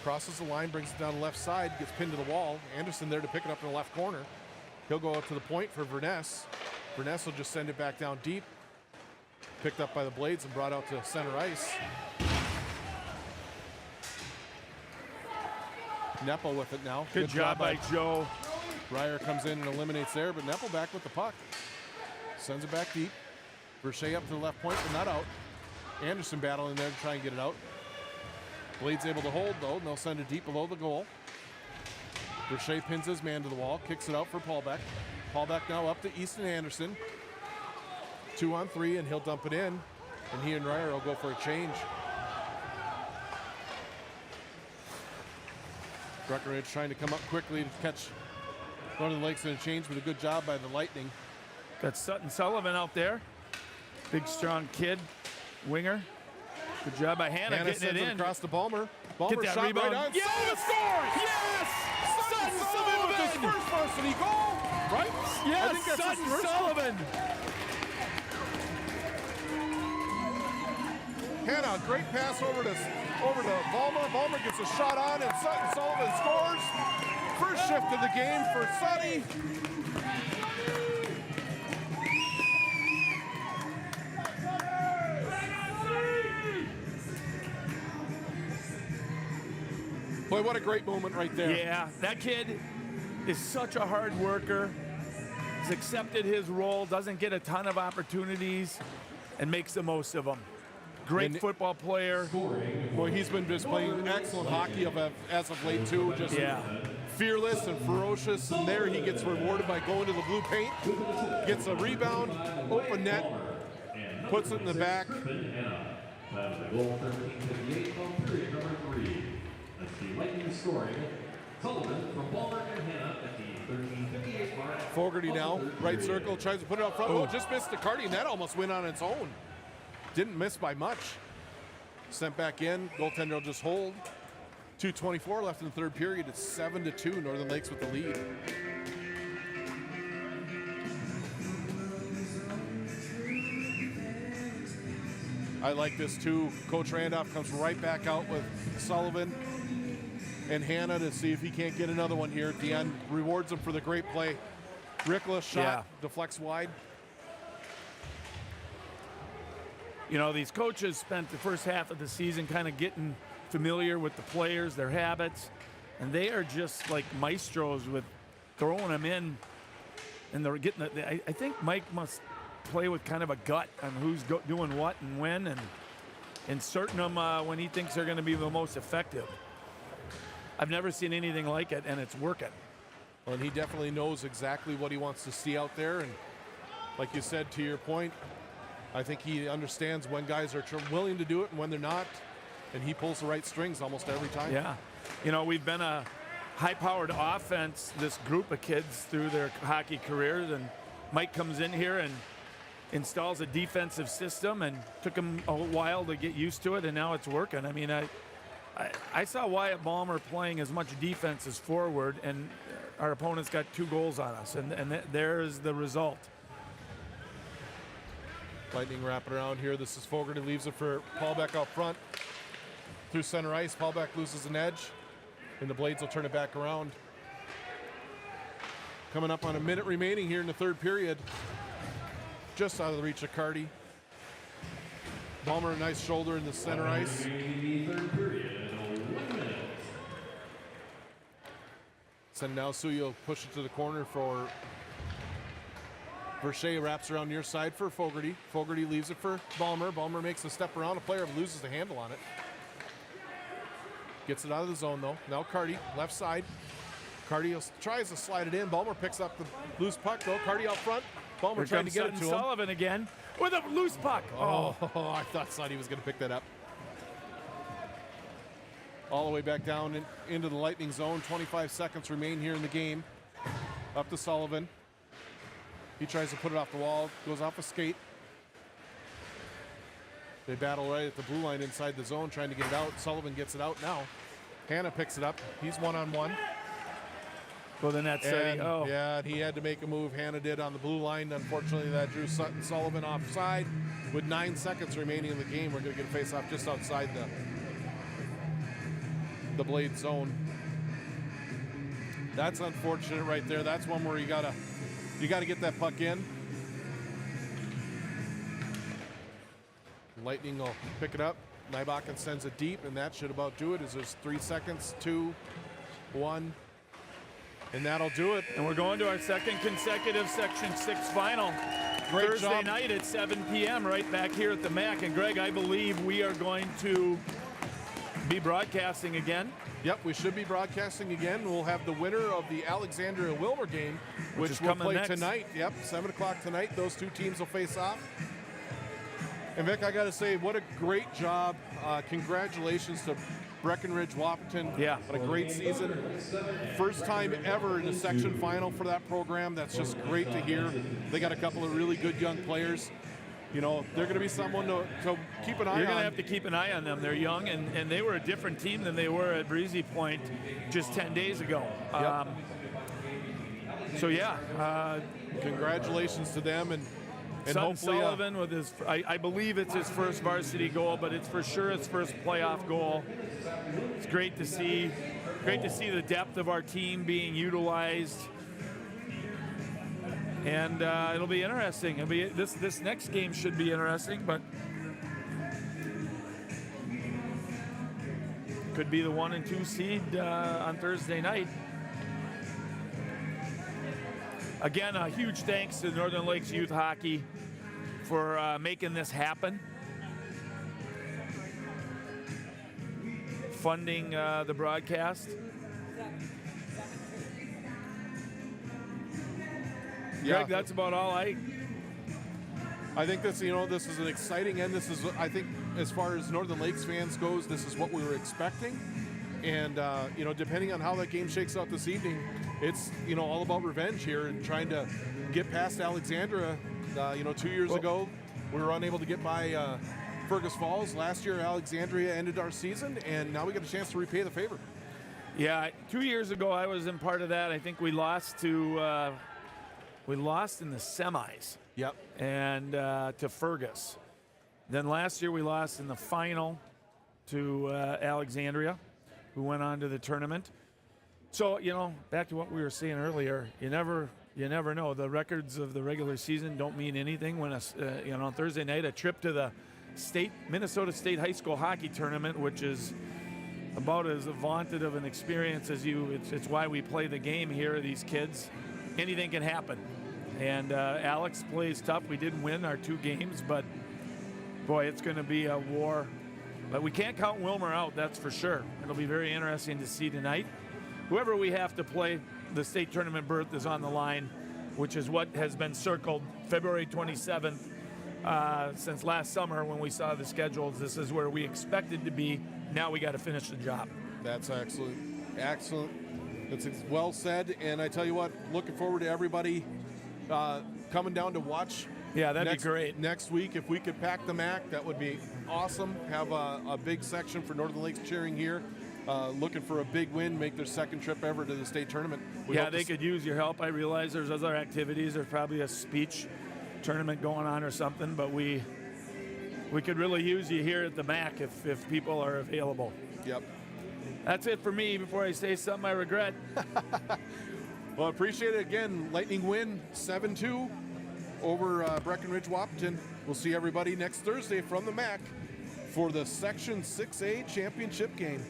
Crosses the line, brings it down the left side, gets pinned to the wall. Anderson there to pick it up in the left corner. He'll go out to the point for Verness. Burness will just send it back down deep. Picked up by the Blades and brought out to center ice. Neppel with it now. Good job by Joe. Ryer comes in and eliminates there, but Neppel back with the puck. Sends it back deep. Verche up to the left point, but not out. Anderson battling there to try and get it out. Blades able to hold, though, and they'll send it deep below the goal. Verche pins his man to the wall, kicks it out for Paulbeck. Paulbeck now up to Easton Anderson. 2-on-3, and he'll dump it in. And he and Ryer will go for a change. Breckenridge trying to come up quickly to catch Northern Lakes in a change, but a good job by the Lightning. Got Sutton Sullivan out there. Big, strong kid, winger. Good job by Hannah getting sends it in. across to Balmer. Get Balmer that shot rebound. right on. Yes! Sullivan scores! Yes! Sutton Sullivan with his first varsity goal, right? I think Yes, that's his Sutton first. Sullivan. Hannah, great pass over to Balmer. Balmer gets a shot on, and Sutton Sullivan scores. First shift of the game for Sonny. Boy, what a great moment right there. Yeah, that kid is such a hard worker. He's accepted his role, doesn't get a ton of opportunities, and makes the most of them. Great And- football player. Boy, he's been just playing excellent hockey as of late, too. Just Yeah. fearless and ferocious, and there he gets rewarded by going to the blue paint, gets a rebound, open net, puts it in the back. That was a goal 13:58 from period number 3. That's the Lightning scoring. Sullivan from Balmer and Hannah at the 13:58 mark. Fogarty now, right circle, tries to put it up front. Oh, just missed the Cardi, and that almost went on its own. Didn't miss by much. Sent back in, goaltender will just hold. 2:24 left in the third period. It's 7-2, Northern Lakes with the lead. I like this too. Coach Randolph comes right back out with Sullivan and Hannah to see if he can't get another one here at the end. Rewards him for the great play. Rickla shot, deflects wide. You know, these coaches spent the first half of the season kind of getting familiar with the players, their habits, and they are just like maestros with throwing them in, and they're getting it. I think Mike must play with kind of a gut on who's doing what and when, and inserting them when he thinks they're going to be the most effective. I've never seen anything like it, and it's working. Well, and he definitely knows exactly what he wants to see out there, and like you said, to your point, I think he understands when guys are willing to do it and when they're not, and he pulls the right strings almost every time. Yeah. You know, we've been a high-powered offense, this group of kids, through their hockey careers, and Mike comes in here and installs a defensive system, and took him a while to get used to it, and now it's working. I mean, I saw Wyatt Balmer playing as much defense as forward, and our opponents got 2 goals on us, and there's the result. Lightning wrapping around here. This is Fogarty, leaves it for Paulbeck out front. Through center ice, Paulbeck loses an edge, and the Blades will turn it back around. Coming up on a minute remaining here in the third period. Just out of the reach of Cardi. Balmer, a nice shoulder in the center ice. The third period, 1 minute. Send now Suyo, push it to the corner for Verche, wraps around near side for Fogarty. Fogarty leaves it for Balmer. Balmer makes a step around. A player loses the handle on it. Gets it out of the zone, though. Now Cardi, left side. Cardi tries to slide it in. Balmer picks up the loose puck, though. Cardi out front. Balmer Here trying to comes get Sutton it to him. Sullivan again with a loose puck. Oh, I thought Sonny was going to pick that up. All the way back down into the Lightning zone. 25 seconds remain here in the game. Up to Sullivan. He tries to put it off the wall, goes off a skate. They battle right at the blue line inside the zone, trying to get it out. Sullivan gets it out now. Hannah picks it up. He's one-on-one. Well, then that's Yeah, and he had to make a move. Hannah did on the blue line. Unfortunately, that drew Sutton Sullivan offside. With 9 seconds remaining in the game, we're going to get a face-off just outside the blade zone. That's unfortunate right there. That's one where you gotta get that puck in. Lightning will pick it up. Nybakken sends it deep, and that should about do it. Is there's 3 seconds, 2, 1, and that'll do it. And we're going to our second consecutive Section 6 final. Great Thursday job. night at 7 p.m. right back here at the MAC. And Greg, I believe we are going to be broadcasting again. Yep, we should be broadcasting again. We'll have the winner of the Alexandria-Wilmer game, Which which is will coming play next. tonight. Yep, 7 o'clock tonight. Those 2 teams will face off. And Vic, I got to say, what a great job. Congratulations to Breckenridge, Wahpeton. Yeah. What a great season. First time ever in a section final for that program. That's just great to hear. They got a couple of really good young players. You know, they're going to be someone to keep an eye on. You're going to have to keep an eye on them. They're young, and they were a different team than they were at Breezy Point just 10 days ago. Yep. So, yeah. Congratulations to them. And Sutton hopefully, Sullivan with his, I believe it's his first varsity goal, but it's for sure his first playoff goal. It's great to see the depth of our team being utilized, and it'll be interesting. It'll be this next game should be interesting, but could be the 1 and 2 seed on Thursday night. Again, a huge thanks to Northern Lakes Youth Hockey for making this happen. Funding the broadcast. Yeah. Greg, that's about all I think this is an exciting end. This is, I think, as far as Northern Lakes fans goes, this is what we were expecting. And, depending on how that game shakes out this evening, it's, all about revenge here and trying to get past Alexandria. 2 years ago, we were unable to get by Fergus Falls. Last year, Alexandria ended our season, and now we get a chance to repay the favor. Yeah, 2 years ago I was in part of that. I think we lost to in the semis. Yep. And to Fergus. Then last year we lost in the final to Alexandria, who went on to the tournament. So, back to what we were saying earlier, you never know. The records of the regular season don't mean anything when on Thursday night, a trip to the Minnesota State High School Hockey Tournament, which is about as vaunted of an experience as it's why we play the game here, these kids. Anything can happen. And Alex plays tough. We didn't win our 2 games, but boy, it's going to be a war. But we can't count Wilmer out, that's for sure. It'll be very interesting to see tonight. Whoever we have to play, the state tournament berth is on the line, which is what has been circled February 27th since last summer when we saw the schedules. This is where we expected to be. Now we got to finish the job. That's excellent. Excellent. That's well said. And I tell you what, looking forward to everybody coming down to watch. Yeah, that'd be great. Next week, if we could pack the MAC, that would be awesome. Have a big section for Northern Lakes cheering here. Looking for a big win, make their second trip ever to the state tournament. They could use your help. I realize there's other activities. There's probably a speech tournament going on or something, but we could really use you here at the MAC if people are available. Yep. That's it for me before I say something I regret. Well, appreciate it again. Lightning win 7-2 over Breckenridge Wahpeton. We'll see everybody next Thursday from the MAC for the Section 6A championship game.